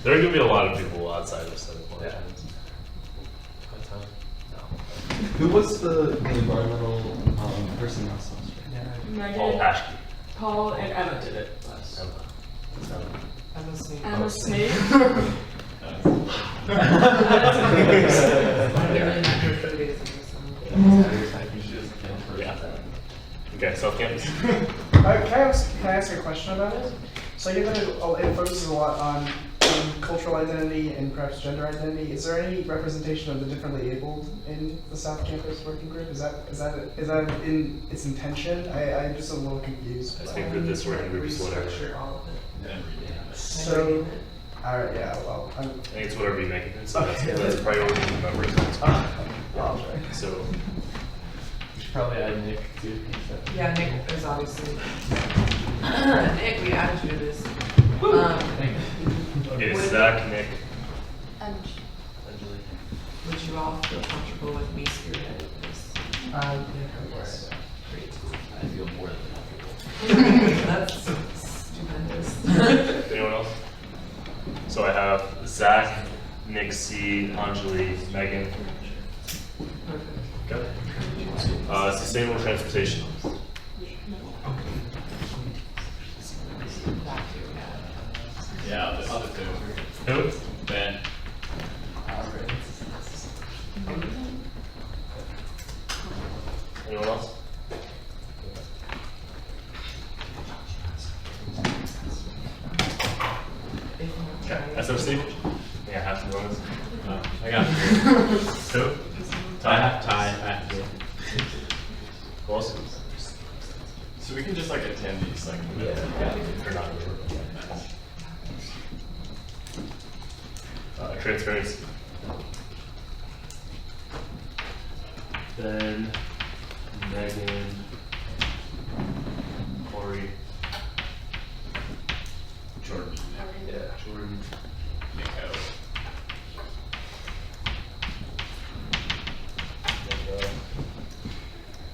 There are going to be a lot of people outside of 7 points. Who was the environmental person last semester? Paul Paschke. Paul and Emma did it last. Emma Snake. Emma Snake. Okay, self-campus. Can I ask a question about it? So given it focuses a lot on cultural identity and perhaps gender identity, is there any representation of the differently abled in the South Campus working group? Is that in its intention? I'm just a little confused. I think that this working group is whatever. So, alright, yeah, well, I think it's whatever you make it. So that's a priority of members. So. We should probably add Nick too. Yeah, Nick is obviously. Nick, we added you to this. Okay, Zach, Nick. Would you all feel comfortable with me spearheading this? yeah, go for it. Great. I feel more than comfortable. That's stupendous. Anyone else? So I have Zach, Nick C, Anjali, Megan. Okay. Sustainable transportation. Yeah, the other two. Who? Ben. Anyone else? Okay. SOC? Yeah, I have to go on this. I got Who? Ty. Ty. Who else? So we can just like attend these like Or not. Transparency. Ben, Megan, Corey, Jordan. Yeah, Jordan, Nico.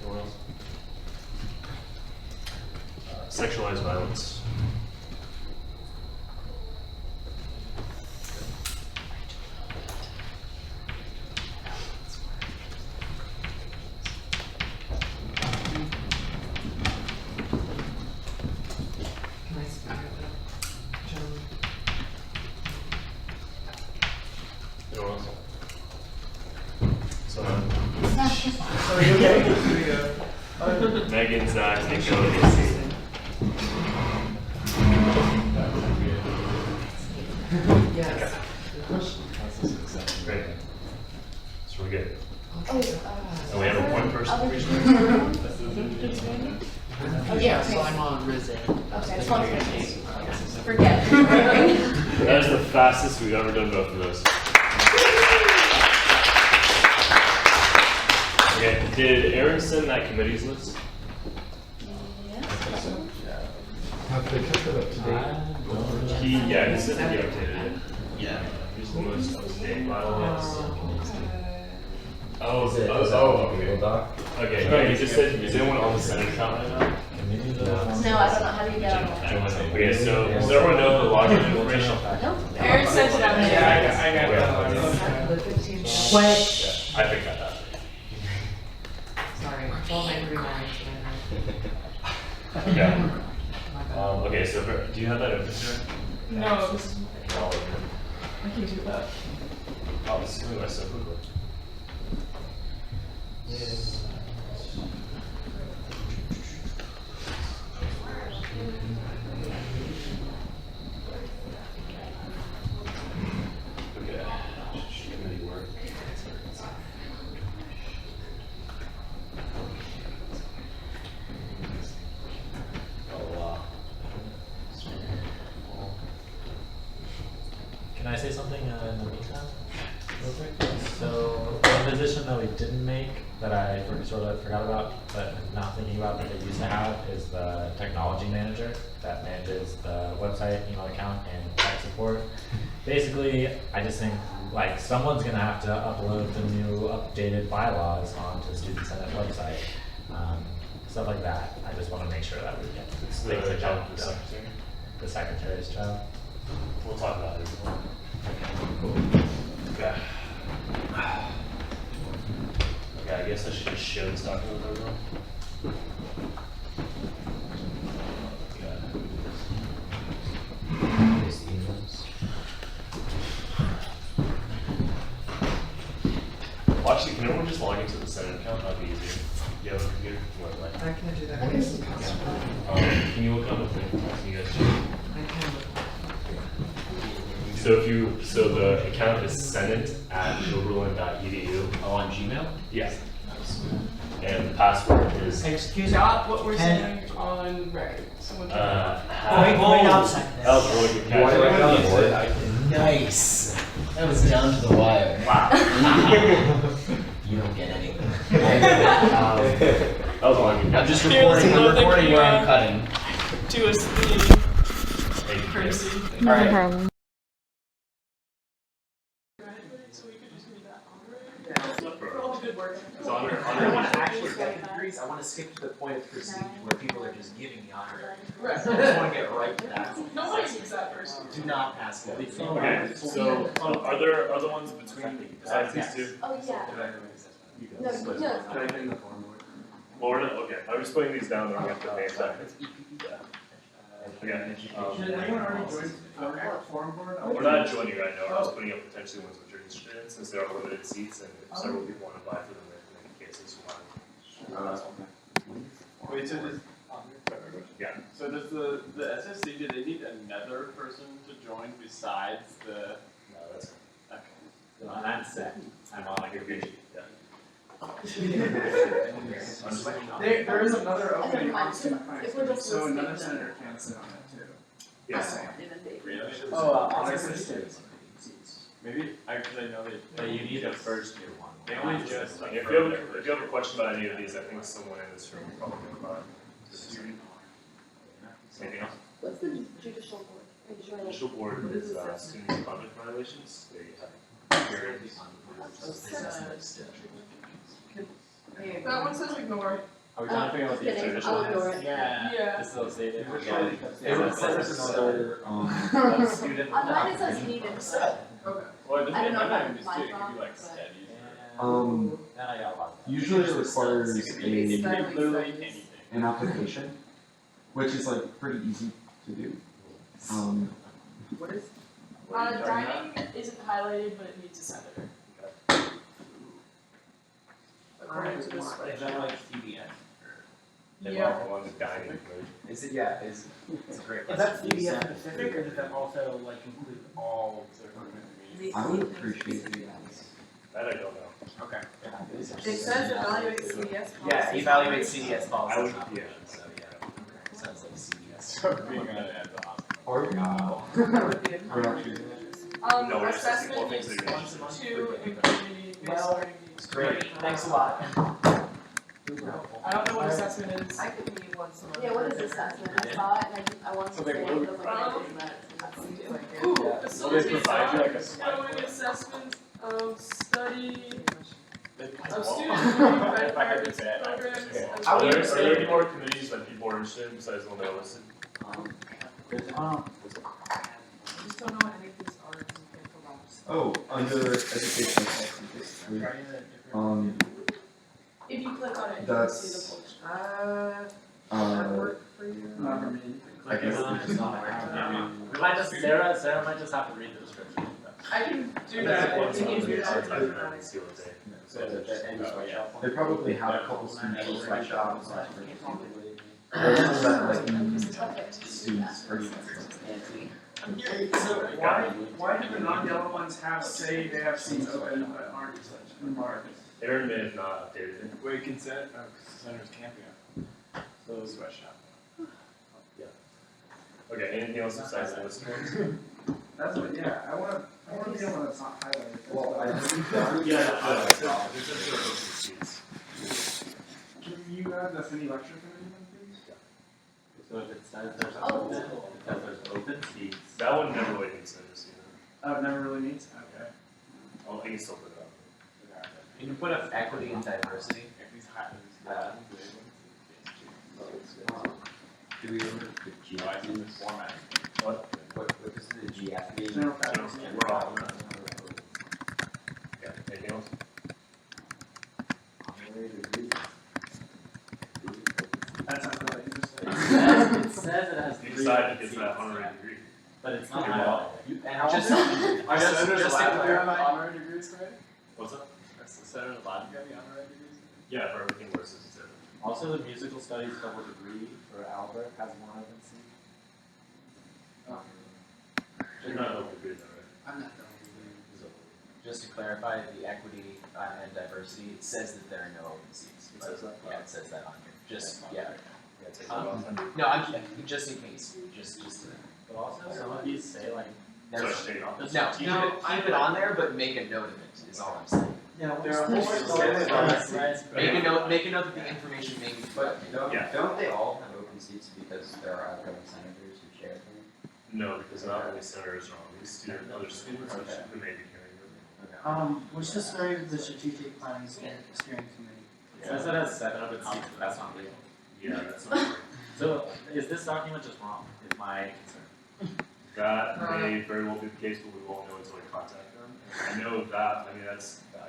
Anyone else? Sexualized violence. Can I spearhead that, gentlemen? Anyone else? So, Are you okay? Here we go. Megan, Zach, Nico, Casey. Yes. Great. So we're good. Oh, And we have a point person. Yeah, so I'm on Rizzo. Okay, I just want to forget. That is the fastest we've ever done both of those. Okay, did Aaron send that committee's list? Have they kept it up to date? He said that he updated it. Yeah. Here's the most up-to-date bylaws. Oh, okay. Google Doc? Okay, yeah, he just said, is anyone on the Senate account right now? No, I don't know how do you get on that. Okay, so does everyone know the login information? No, Aaron sent it on there. I got that. Wait. I think I have. Sorry, don't make me remind Okay. Okay, so do you have that open, sir? No, Oh, I can do that. oh, this is moving so quickly. Okay. Committee work. Oh, wow. Can I say something in the meantime, real quick? So, one position that we didn't make, that I sort of forgot about, but now thinking about that they used to have, is the technology manager that manages the website, email account, and tech support. Basically, I just think like someone's gonna have to upload the new updated bylaws onto the Student Senate website, stuff like that. I just want to make sure that we get It's things the like job that of the done. secretary. The secretary's job. We'll talk about it as well. Okay. Okay, I guess I should just share this document with everyone. These emails. Well, actually, can everyone just log into the Senate account? That'd be easier. You have a computer? What, I can do that. What is the password? Can you look on the thing? Can you guys I can look. So the account is senate@oberlin.edu. Oh, on Gmail? Yes. And the password is Excuse me. Not what we're Pen. saying on record. Someone can. Wait outside. That was a really good catch. Nice. That was down to the wire. Wow. You don't get anything. That was a really good I'm catch. just Fearless recording. I'm enough that recording you, where I'm cutting. Do us the Thank you. courtesy. All right. So we could just do that on record. For all the good work. It's on her. I don't want to actually get the degrees. I want to skip to the point of procedure where people are just giving the honor. Right. I just want to get right to that. Nobody needs that person. Do not ask me. Okay, so are there other ones between besides these two? Oh, yeah. No, no. Can I bring the form over? Florida? Okay, I'm just putting these down, then I'm gonna put names on it. Okay. Should anyone already join forum board? We're not joining right now, we're just putting up potentially ones which are interested in, since there are limited seats, and if several people want to apply for them, in many cases, Wait, so does, yeah. so does the SSC, do they need another person to join besides the? No, that's, Okay. So I'm set. I'm on like a good. yeah. There is another opening on If student we're finance, just so listening, another then- senator can sit on it too. Yes. Really? Honestly. Maybe, cause I know they. But you need the first year one. They only just. If you have a question about any of these, I think someone in this room will probably know about it. Anything else? What's the judicial board? Judicial board is student conduct violations, they have hearings. That one says ignore. Are we trying to figure out what the Kidding, traditional I'll ignore is? it. Yeah. Yeah. Facilitated. It would send us another, Student. On mine it says needed. Okay. Well, it I don't doesn't, know I'm if not even that's just my kidding, it could fault, be like but- studies. Then I got a lot. usually it requires It could be literally anything. an application, which is like pretty easy to do. What is? Dining isn't highlighted, but it needs a senator. According to this Is spreadsheet. that like CBS? They Yeah. want the ones dining food. Is it, yeah, it's a great Is that question. CBS specific, or does that also like include all? I would appreciate the ads. That I don't know. Okay. It says evaluate CBS policy. Yeah, evaluate CBS I policies. would, not yeah. so yeah. Sounds like CBS. So being on it at the hospital. Or we're not choosing it. No, we're just asking what Assessment things is that you're once a interested month, 2 and community-based Well, learning. is Great, thanks a lot. I don't know what assessment is. I could meet once a month. Yeah, what is assessment? I saw it and I wanted to say it, but I was like, Ooh, Will they facilitate provide you like a ongoing assessment of study of student If learning I had to private say it, programs. okay. as Are well there, as- are there any more committees that people are interested in besides the one that I listed? I just don't know what any of these are in the labs. Oh, under education. If you click on it, you can That's- see the full. That work for you? Not for me. I guess It's not. We might just, Sarah might just have to read the description. I can do That's that. one If you side, can do the other that. side, and then see what they- They probably have a couple students like jobs. Students are So why do the non-yellow ones have, say they have seats open but aren't marked? Aaron may have not updated it. Wait, consent, center's camping. So sweatshop. Okay, anything else besides the listed ones? That's what, yeah, I wanna be able to not highlight it. Well, I think There's just sort of open seats. Can you add the city lecture committee one, please? So if it says there's open seats. That one never really needs notice, Oh, it never really meets? Okay. Oh, I can still put it up. Can you put up equity and diversity? Do we remember the GFB format? What is the GFB? General faculty. We're all. Yeah, anything else? That sounds really interesting. It says it has You three decided to seats, get that honorary degree. but it's not You're highlighted. And just, Our just senators to allowed to be on clarify, honorary degrees, right? What's up? Our senators allowed to be on the honorary degrees? Yeah, for everything versus zero. Also, the musical studies double degree for Albert has one open seat. You're not open degree though, right? I'm not done. just to clarify, the equity and diversity, it says that there are no open seats. It says that? Yeah, it says that on here, just, yeah. Yeah, take that off. No, I'm, just in case, just to. But also, some of these say like, So I should take it off? No, keep it on there, but make a note of it, is all I'm saying. Yeah, There are a whole bunch of Make a note that the information may be. But Yeah. don't they all have open seats because there are outgoing senators who chair them? No, because not only senators are on, these student, other students which who may be carrying over. What's the story of the strategic planning steering committee? it says it has 7 open seats, but that's not legal. Yeah, that's not right. So, is this document just wrong, is my concern? That may very well be the case, but we won't know until we contact them. I know that, I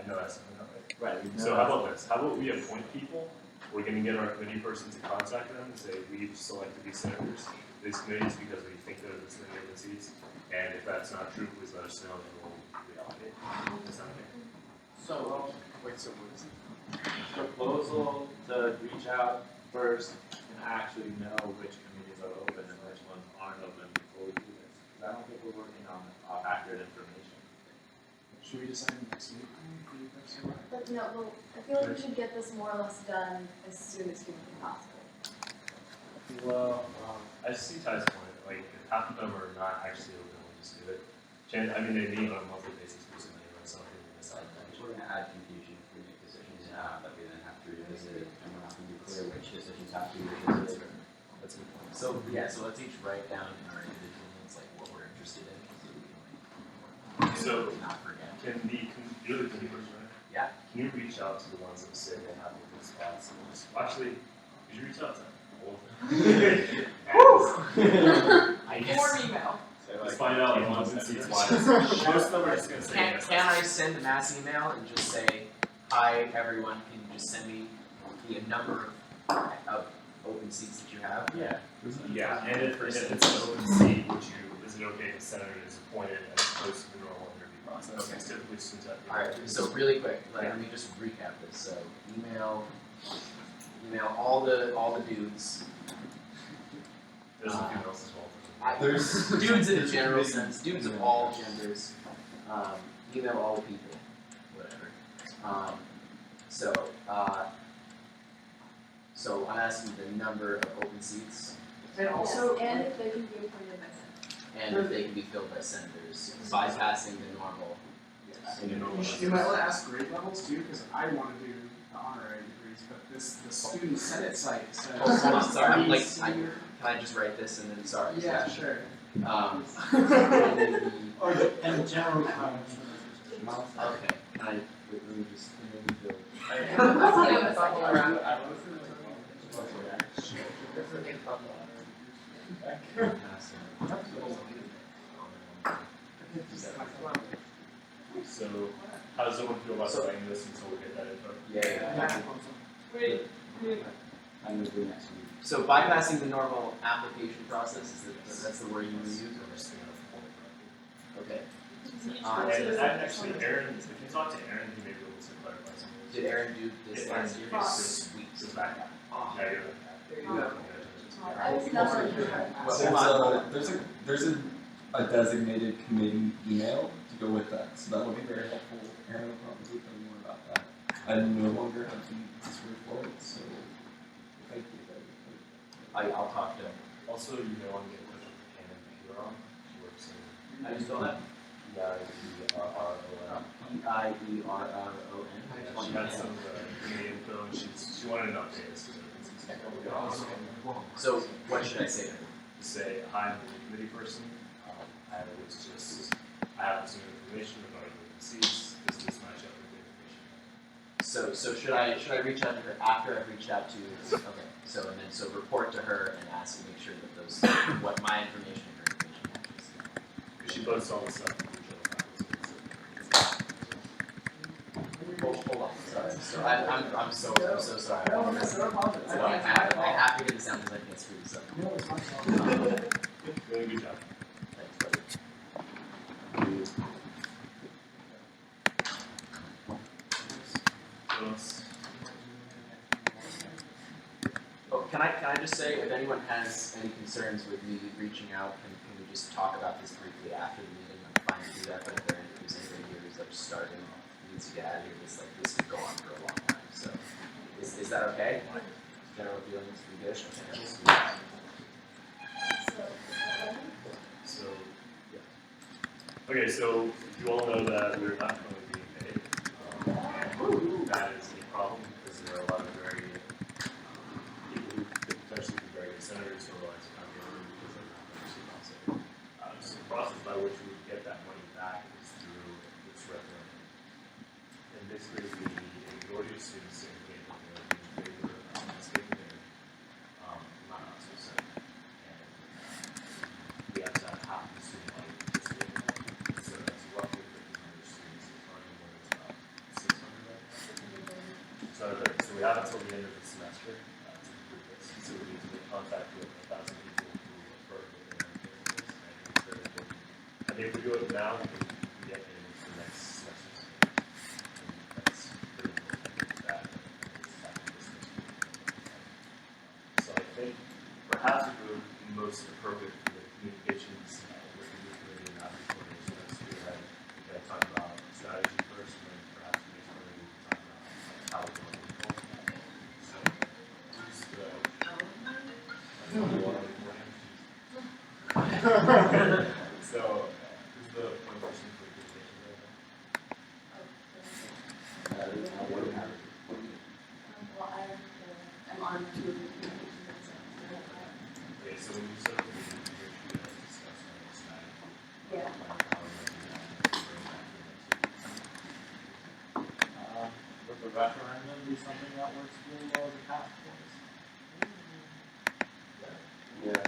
know that's not right. Right. So how about this? How about we appoint people? We're gonna get our committee person to contact them and say, we've selected these senators, these committees, because we think there are this many open seats. And if that's not true, please let us know and we'll reallocate. Is that okay? So, Wait, so what is it? Proposal to reach out first and actually know which committees are open and which ones aren't open before we do this. 'Cause I don't think we're working on accurate information. Should we decide next week? But no, well, I feel like we should get this more or less done as soon as humanly possible. Well, I see Ty's point, like, if half of them are not actually open, we'll just do it. I mean, they meet on a monthly basis, recently, and something we decide. We're gonna add confusion if we make decisions now that we then have to revisit it, and we're not gonna be clear which decisions have to be revisited. That's a good point. So, yeah, so let's each write down in our individual notes, like, what we're interested in, so we can, So, like, not forget. you're the committee person, right? Yeah. Can you reach out to the ones that say they have open spots, and just, actually, could you reach out to all of them? Or email. Let's find out the ones and seats why. Most of them are just gonna say yes. Can I send a mass email and just say, hi, everyone, can you just send me the number of open seats that you have? Yeah. Yeah, and if it's an open seat, is it okay if the senator is appointed as opposed to the normal interview process? Okay. It's typically students have. Alright, so really quick, let me just recap this, so email all the dudes. There's a few else as well. There's Dudes in a general sense, dudes of all genders, email all the people, whatever. So I'm asking the number of open seats. And also, And if they can be appointed by senate. and if they can be filled by senators, bypassing the normal. You might want to ask grade levels too, because I want to do the honorary degrees, but the student senate site says. Oh, hold on, sorry, I'm like, senior. can I just write this and then, sorry. Yeah, sure. And general comments. Okay, can I, let me just, So, how does someone feel about writing this until we get that info? Wait. I'm gonna do next week. So bypassing the normal application process, that's the word you use? Okay. And actually, Aaron, if you talk to Aaron, he may be able to clarify some of this. Did Aaron do this last year? Sweet. So back. There you go. There's a designated committee email to go with that, so that'll be very helpful. Aaron will probably tell you more about that. I no longer have this report, so thank you. I'll talk to him. Also, you may want to get in touch with Cannon Puron. She works in. How do you spell that? P-I-E-R-R-O-N. P-I-E-R-R-O-N. She had some Canadian info, and she wanted an update as to So what should I say to her? Say, hi, I'm the committee person. I was just, I have some information regarding the seats. Does this match up with the information? So should I reach out to her after I've reached out to, okay, so report to her and ask and make sure that those, what my information and her information matches. Because she posts all this stuff in the Hold on, sorry. So I'm so sorry. I'm happy to get the sound because I can't screw this up. Really good job. Thanks, buddy. Oh, can I just say, if anyone has any concerns with me reaching out, can we just talk about this briefly after the meeting? I'm fine to do that, but if there's anybody here who's like starting, needs to get out of here, this could go on for a long time. So, is that okay? General feelings, we good? So, yeah. Okay, so you all know that we're not going to be paid. And that is a problem because there are a lot of very people who could potentially be very good senators who are willing to come here because they're not going to see So the process by which we would get that money back is through this referendum. And basically, the majority of students in favor of staying there, not us, we have to have half the student body participating. So that's roughly 1,500 students. It's running more than about 600 right now. So we have until the end of the semester to complete this. So we need to make contact with 1,000 people who refer to their experiences. And it's very important. I think if we do it now, we can get into the next semester. And that's pretty important. That is happening this next week. So I think perhaps the most appropriate for the communications with the youth committee and not before the semester, right? We can talk about strategy first, and then perhaps the next one we can talk about how we're going to go. So, who's the so, who's the one person for communications right now? I'm on two of the communications. Okay, so when you said that we need to discuss on this night, Yeah. Would the referendum be something that works really well as a task force? Yeah.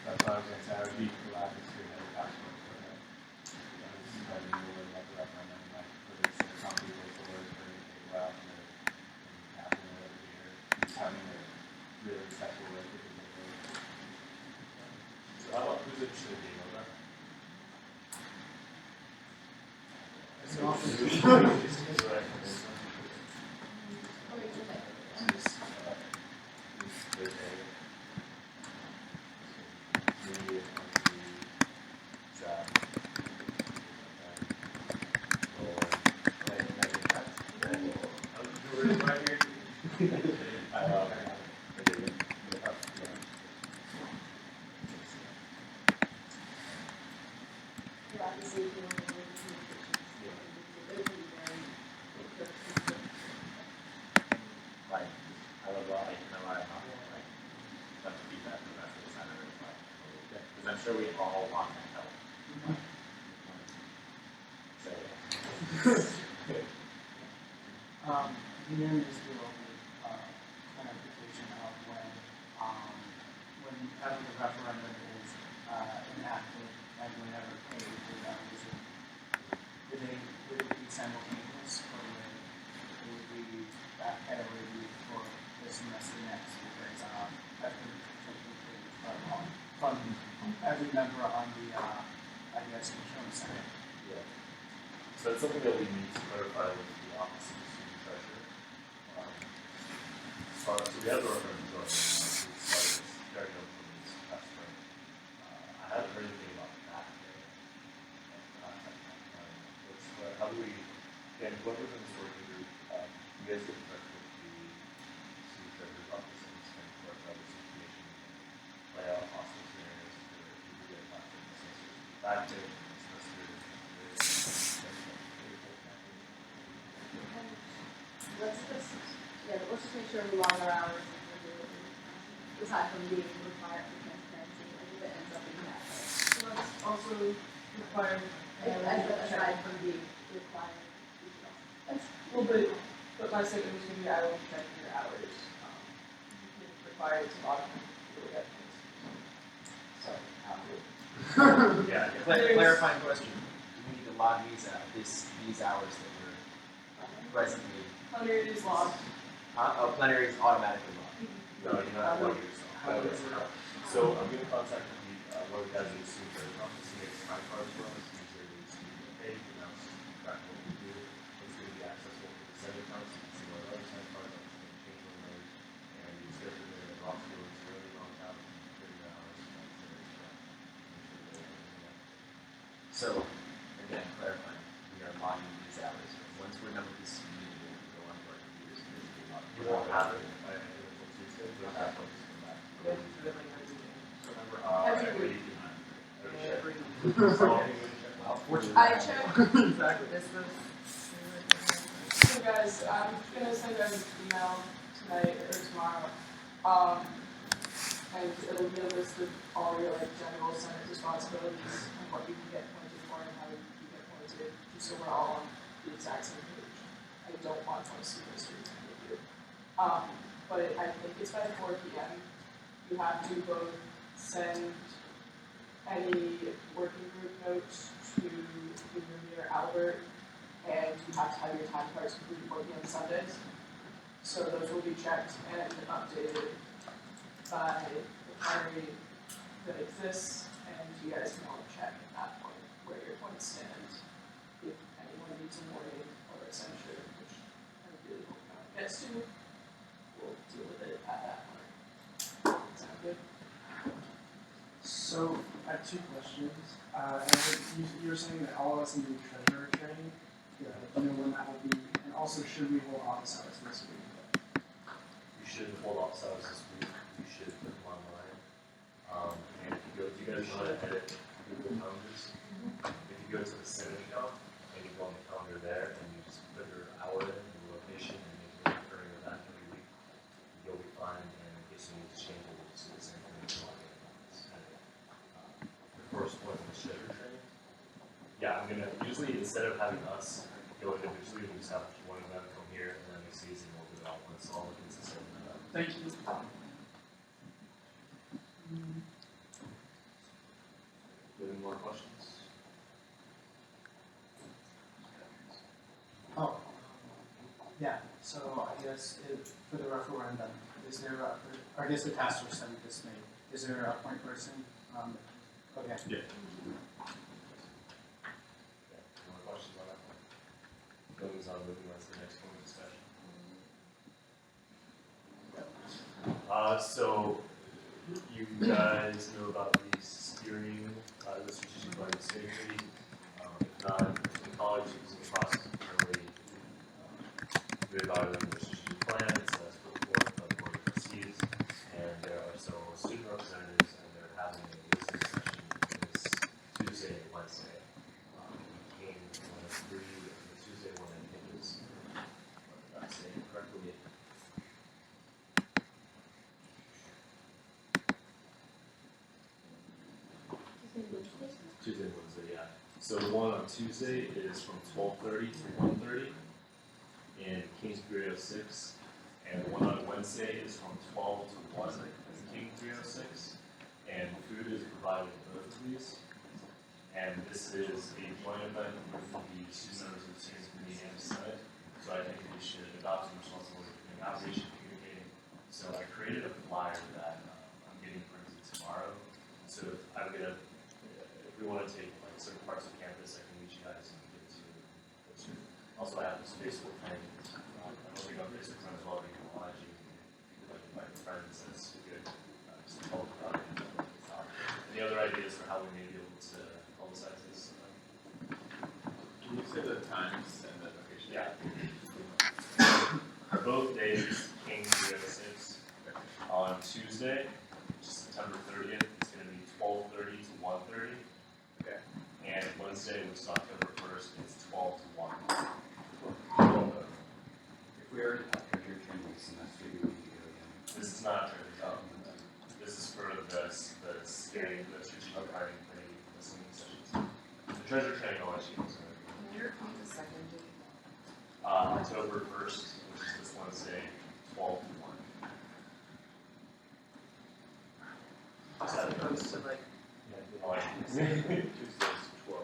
That's what I was gonna say, I would be glad to see that task force for that. I didn't really like the referendum, like, for this, some people to work or anything well, and happening every year, just having it really separate because of the. So how about who's interested in being on that? because I'm sure we all want that help. So, Union is the only clarification of when having the referendum is enacted and whenever paid for that reason. Would it be simultaneous or would it be at a review for the semester next? Because I could from every member on the I guess insurance side. Yeah. So that's something that we need to clarify with the office of the student treasurer. So we have the referendum going. It's very open from this past spring. I haven't heard anything about that yet. How do we, again, whoever's in this working group, you guys get in touch with the student treasurer's office and kind of clarify this information and lay out possible scenarios for if we do get back to the semester. Back to the semester. Let's just make sure we log our hours and we're doing aside from being required for transparency, like if it ends up being that way. So that's also required. Aside from being required. Well, but my statement was gonna be, I will check your hours, required to log them, you'll get things. So, Yeah. clarifying question. Do we need to log these hours that we're presently? plenary is logged. Plenary is automatically logged. No, you're not log yourself. So I'm going to contact one of the guys in the student treasurer's office who makes time cards for us. Usually we student page, and now student track what we do. It's going to be accessible for the Senate accounts. You can see what other time cards are going to change one of those. And you just go through there and lock those really long out 30 hours. So, again, clarifying, we are logging these hours. Once we're done with this meeting, we'll go on to our computers and we'll log. You won't have it by until Tuesday, but that will just come back. Every week. I checked. Exactly. So guys, I'm gonna send out an email tonight or tomorrow. And it'll be a list of all your like general Senate responsibilities and what you can get pointed for and how you get pointed, just so we're all on the exact same page. I don't want to see this review. But I think it's by 4 p.m. You have to both send any working group notes to Union or Albert, and you have to have your time cards completed 4 p.m. Sundays. So those will be checked and updated by the plenary that exists, and you guys can all check at that point where your points stand. If anyone needs a warning or a censure, which I really hope no one gets to, we'll deal with it at that point. Sound good? So I have two questions. You were saying that all of us need to do treasurer training. Yeah, do you know when that will be? And also, should we hold office hours this week? You should hold office hours this week. You should put them online. And if you guys want to edit Google Calendars, if you go to the Senate account and you go on the calendar there and you just put your hour in, your location, and make a recurring event every week, you'll be fine. And in case you need to change it, we'll just do the same thing. The first point was treasurer training. Yeah, I'm gonna usually instead of having us go individually, we just have one of them come here and then next season we'll do it all once, all consistent. Thank you. Any more questions? Oh, yeah. So I guess for the referendum, is there I guess the task force study this May. Is there a point person? Okay. Yeah. Any more questions on that one? Goes on moving on to the next point of discussion. So you guys know about the steering, the strategic planning steering committee. If not, in college, it was in the process of currently reevaluating the strategic plan. It's put forth by the board of trustees, and there are several student representatives, and they're having a listening session this Tuesday and Wednesday. Came one of 3, the Tuesday one I think is, if I'm saying it correctly, So the one on Tuesday is from 12:30 to 1:30 in King 306. And the one on Wednesday is from 12 to 1 in King 306. And food is provided in both of these. And this is a joint event with the student members of the students committee and the Senate. So I think we should adopt some responsibility for doing outreach and communicating. So I created a flyer that I'm getting printed tomorrow. So I'm gonna, if we want to take like certain parts of campus, I can reach you guys and give it to you. Also, I have this Facebook thing. I don't think I'm Facebook friends as well. You can watch you. Like my friends, that's good. Just talk about it. Any other ideas for how we may be able to publicize this? Can you say the times and the location? Yeah. Both days, King 306. On Tuesday, which is September 30th, it's going to be 12:30 to 1:30. Okay. And Wednesday, which is October 1st, it's 12 to 1. If we already have treasure training semester, we need to go again. This is not treasure training. This is for the strategic planning committee listening sessions. The treasure training I'll let you know. You're on the second day. October 1st, which is this Wednesday, 12 to 1. As opposed to like. Oh, I see. Tuesday's 12:30.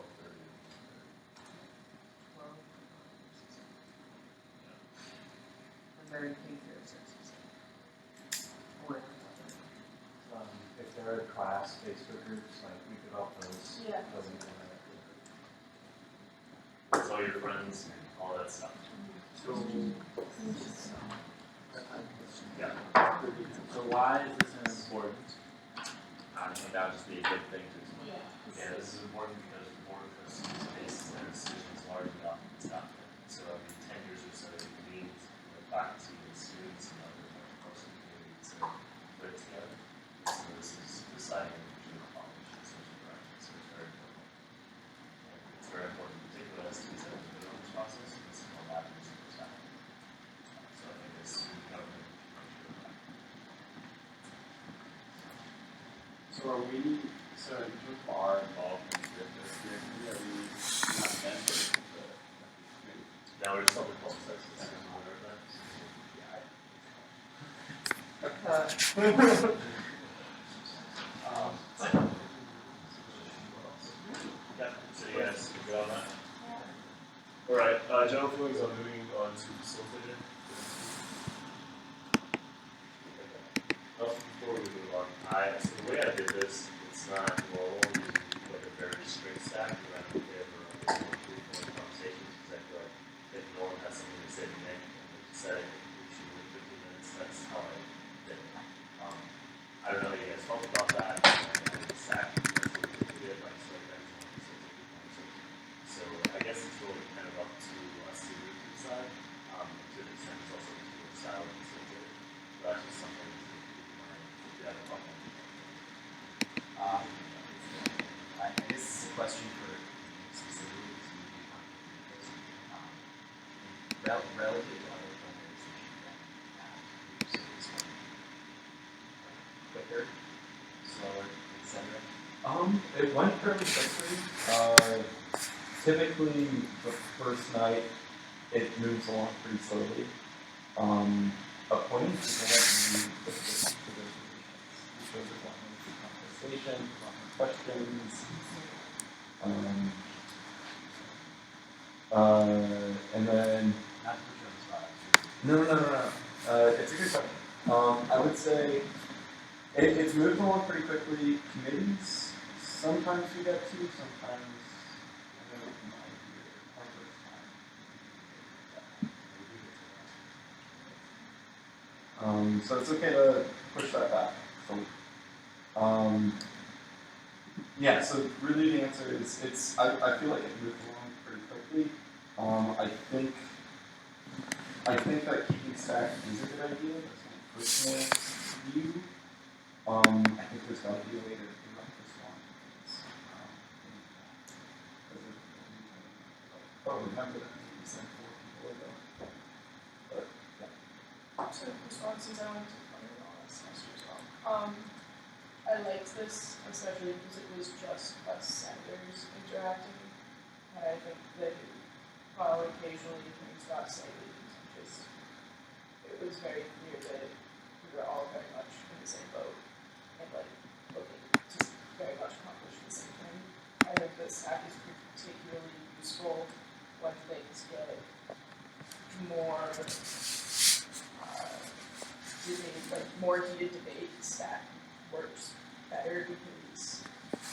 I'm very King 306. Or If there are class Facebook groups, like we could all post. Yeah. It's all your friends and all that stuff. So, Yeah. So why is this important? I think that would just be a good thing to explain. Yeah, this is important because the board of trustees bases their decisions largely off of this document. So every 10 years or so, they convene with faculty and students and other folks in the community to put it together. So this is deciding the future of college in such a direction. So it's very important. And it's very important, particularly as students have been on this process, and this is what happens in this time. So I think this student government should make sure of that. So are we, so in terms of our involvement with this year, are we not members of the committee? Now we're just something called sex discussion, whatever that is. Yeah, so you guys good on that? All right, general feelings on moving on to facilitator. Before we move on, so the way I did this, it's not normal, usually like a very straight stack, but I'm in favor of this more free-flowing conversations, because I feel like if no one has something to say to Nick, and they're deciding we should do it 15 minutes, that's how I did it. I don't know how you guys felt about that, and the stack, that's what we did, like, so you guys want to facilitate the conversation. So I guess it's really kind of up to us to decide, to the extent it's also to the style of facilitator. But that's just something to keep in mind if you have a problem. I guess this is a question for specifically relative to other programs that you can have. So this one, quicker, slower, etc. It went fairly quickly. Typically, the first night, it moves along pretty slowly. Appointing people that need the positions. Shows a lot more conversation, a lot more questions. And then, Not to put you on the spot. no. It's a good question. I would say it's moved along pretty quickly. Committees, sometimes we get to, sometimes I know in my year, our first time. So it's okay to push that back. So, yeah, so really the answer is I feel like it moved along pretty quickly. I think that keeping stack is a good idea. That's my personal view. I think there's got to be a way to run this one. Remember that we sent 4 people ago. But yeah. So responses I went to play it all last semester as well. I liked this, especially because it was just us senators interacting And I think that while occasionally things got slightly contentious, it was very clear that we were all very much in the same boat and like looking to very much accomplish the same thing. I think that staff is particularly useful when things get more more heated debate. Staff works better because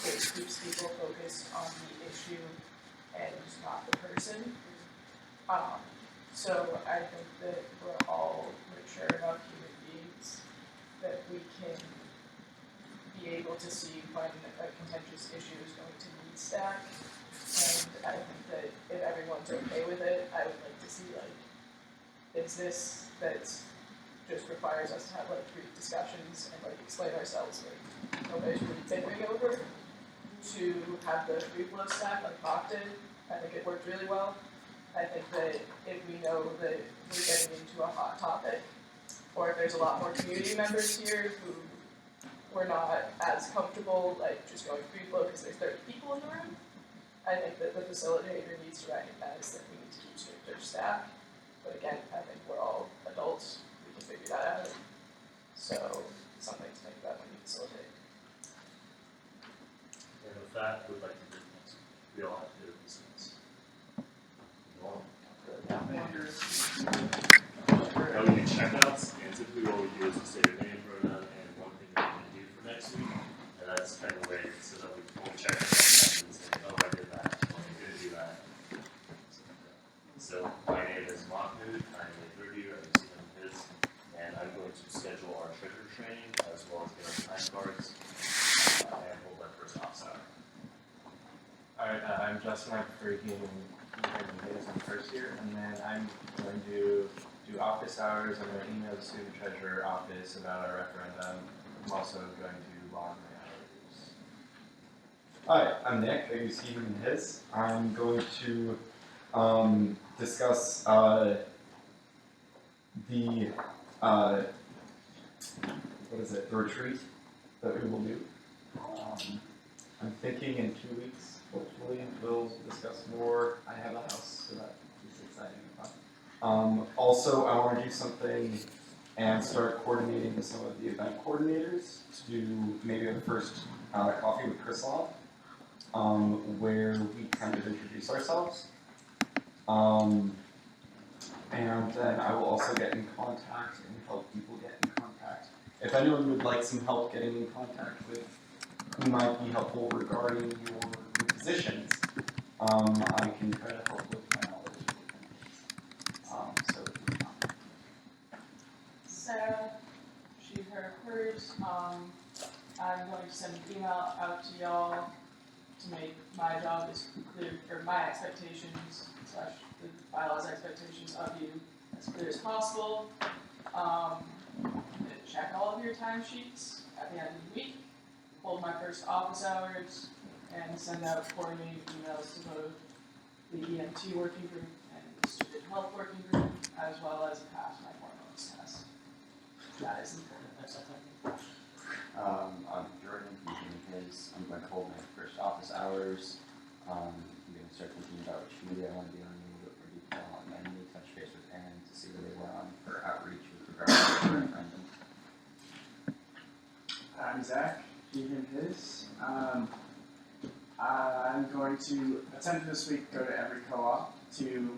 it keeps people focused on the issue and not the person. So I think that we're all mature enough human beings that we can be able to see when a contentious issue is going to need stack. And I think that if everyone's okay with it, I would like to see like, is this that just requires us to have like brief discussions and like explain ourselves like nobody's really bickering over, to have the free flow stack like Bach did. I think it worked really well. I think that if we know that we're getting into a hot topic, or if there's a lot more community members here who were not as comfortable like just going free flow because there's 30 people in the room, I think that the facilitator needs to recognize that we need to keep stricter staff. But again, I think we're all adults, we can figure that out. So, something to think about when you facilitate. And with that, we'd like to do this. We all have to do this. Now we do checkouts, and typically what we do is we say your name, pronoun, and one thing that you do for next week, and that's kind of way so that we can check it out and say, oh, I did that, or I didn't do that. So my name is Mahmoud, I'm a third year at Museum His, and I'm going to schedule our treasure training as well as get our time cards and hold my first ops hour. Alright, I'm Justin, I'm third year in first year, and then I'm going to do office hours. I'm going to email the student treasurer office about our referendum. I'm also going to log my hours. Hi, I'm Nick. I use he, him, and his. I'm going to discuss the the retreat that we will do. I'm thinking in 2 weeks, hopefully, we'll discuss more. I have a house, so that is exciting and fun. Also, I want to do something and start coordinating with some of the event coordinators to do maybe the first coffee with Chris where we kind of introduce ourselves. And then I will also get in contact and help people get in contact. If anyone would like some help getting in contact with who might be helpful regarding your positions, I can try to help with my knowledge. Sarah, she, her, hers. I'm going to send an email out to y'all to make my job as clear, or my expectations / the bylaws expectations of you as clear as possible. Check all of your timesheets at the end of the week, hold my first office hours, and send out coordinated emails to both the EMT working group and the student health working group, as well as pass my hormones test. That is important. I'm Jordan, I'm going to hold my first office hours. I'm going to start thinking about which media I want to be on in a little bit more detail, and then we'll touch base with Aaron to see where they were on for outreach with regard to the referendum. I'm Zach, he, him, his. I'm going to attempt this week go to every co-op to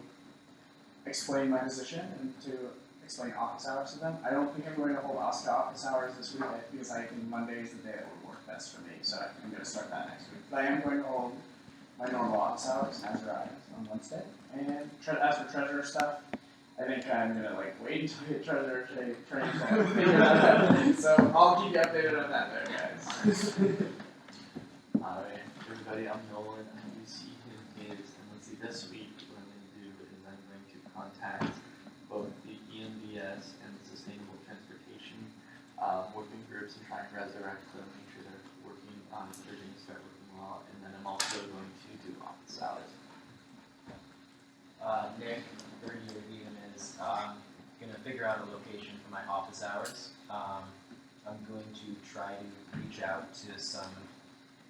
explain my position and to explain office hours to them. I don't think I'm going to hold OSCA office hours this week because I think Monday is the day that would work best for me, so I'm going to start that next week. But I am going to hold my normal office hours as rise on Wednesday. And as for treasurer stuff, I think I'm going to wait until I get treasurer training to figure that out. So I'll keep you updated on that there, guys. Alright, everybody, I'm Nolan. I'm going to see him, his, and let's see, this week what I'm going to do is I'm going to contact both the EMBS and the Sustainable Transportation working groups and try and resurrect them, make sure they're working they're going to start working well, and then I'm also going to do office hours. Nick, 30 year DM is going to figure out a location for my office hours. I'm going to try to reach out to some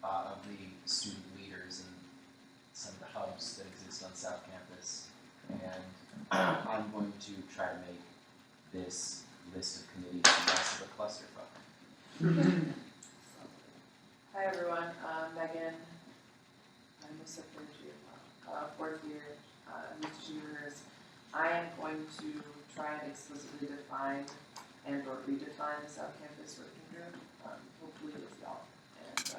of the student leaders and some of the hubs that exist on South Campus, and I'm going to try to make this list of committees less of a clusterfuck. Hi everyone, Megan. I'm a third year, fourth year, used to juniors. I am going to try and explicitly define and or redefine the South Campus working group, hopefully with y'all. And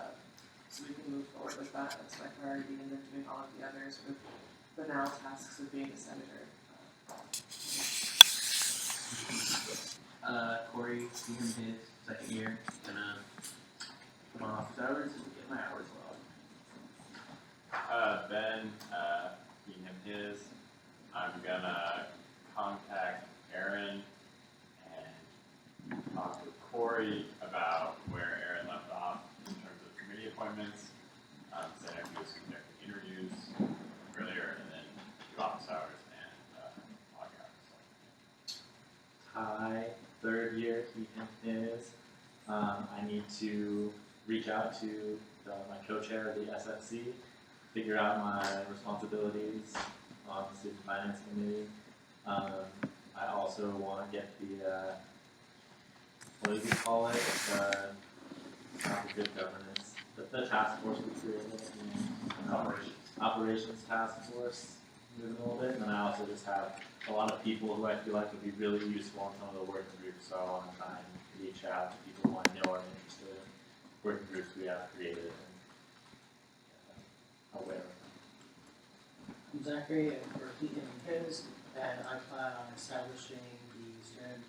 so we can move forward with that. That's my priority, and then doing all of the others with the now tasks of being a senator. Corey, senior his second year, gonna come on office hours and get my hours logged. Ben, he, him, his. I'm gonna contact Aaron and talk with Corey about where Aaron left off in terms of committee appointments. Saying I was conducting interviews earlier, and then do office hours and log out. Hi, third year, he, him, his. I need to reach out to my co-chair of the SFC, figure out my responsibilities on the student finance committee. I also want to get the, what do we call it? Not the good governance, the task force we created, operations task force, moving a little bit. And then I also just have a lot of people who I feel like would be really useful in some of the working groups, so I want to try and reach out to people who I know are interested in working groups we have created and aware of. I'm Zachary, and we're Keaton and his, and I plan on establishing the student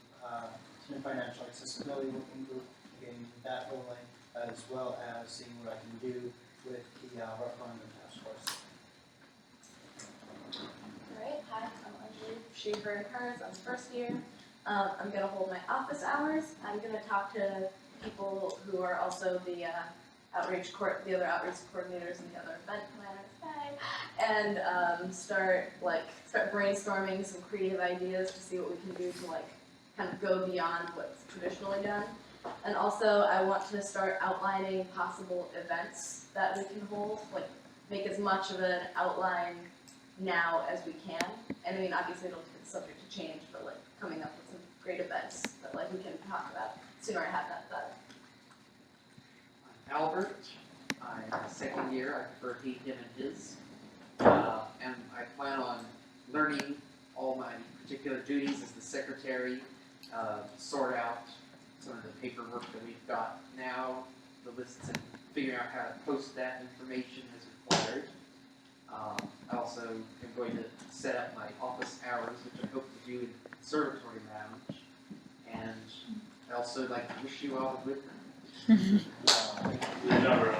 financial accessibility working group, getting that rolling, as well as seeing what I can do with the referendum task force. Alright, hi, I'm Anjali, she, her, and hers. I'm first year. I'm going to hold my office hours. I'm going to talk to people who are also the the other outreach coordinators and the other event planners, and start brainstorming some creative ideas to see what we can do to kind of go beyond what's traditionally done. And also, I want to start outlining possible events that we can hold, make as much of an outline now as we can. And I mean, obviously it'll be subject to change, but coming up with some great events that we can talk about. Sooner I have that better. Albert, I'm second year, I prefer he, him, and his. And I plan on learning all my particular duties as the secretary, sort out some of the paperwork that we've got now, the lists, and figuring out how to post that information as required. I also am going to set up my office hours, which I hope to do in the conservatory lounge. And I also like to wish you all a good night. Good job, bro.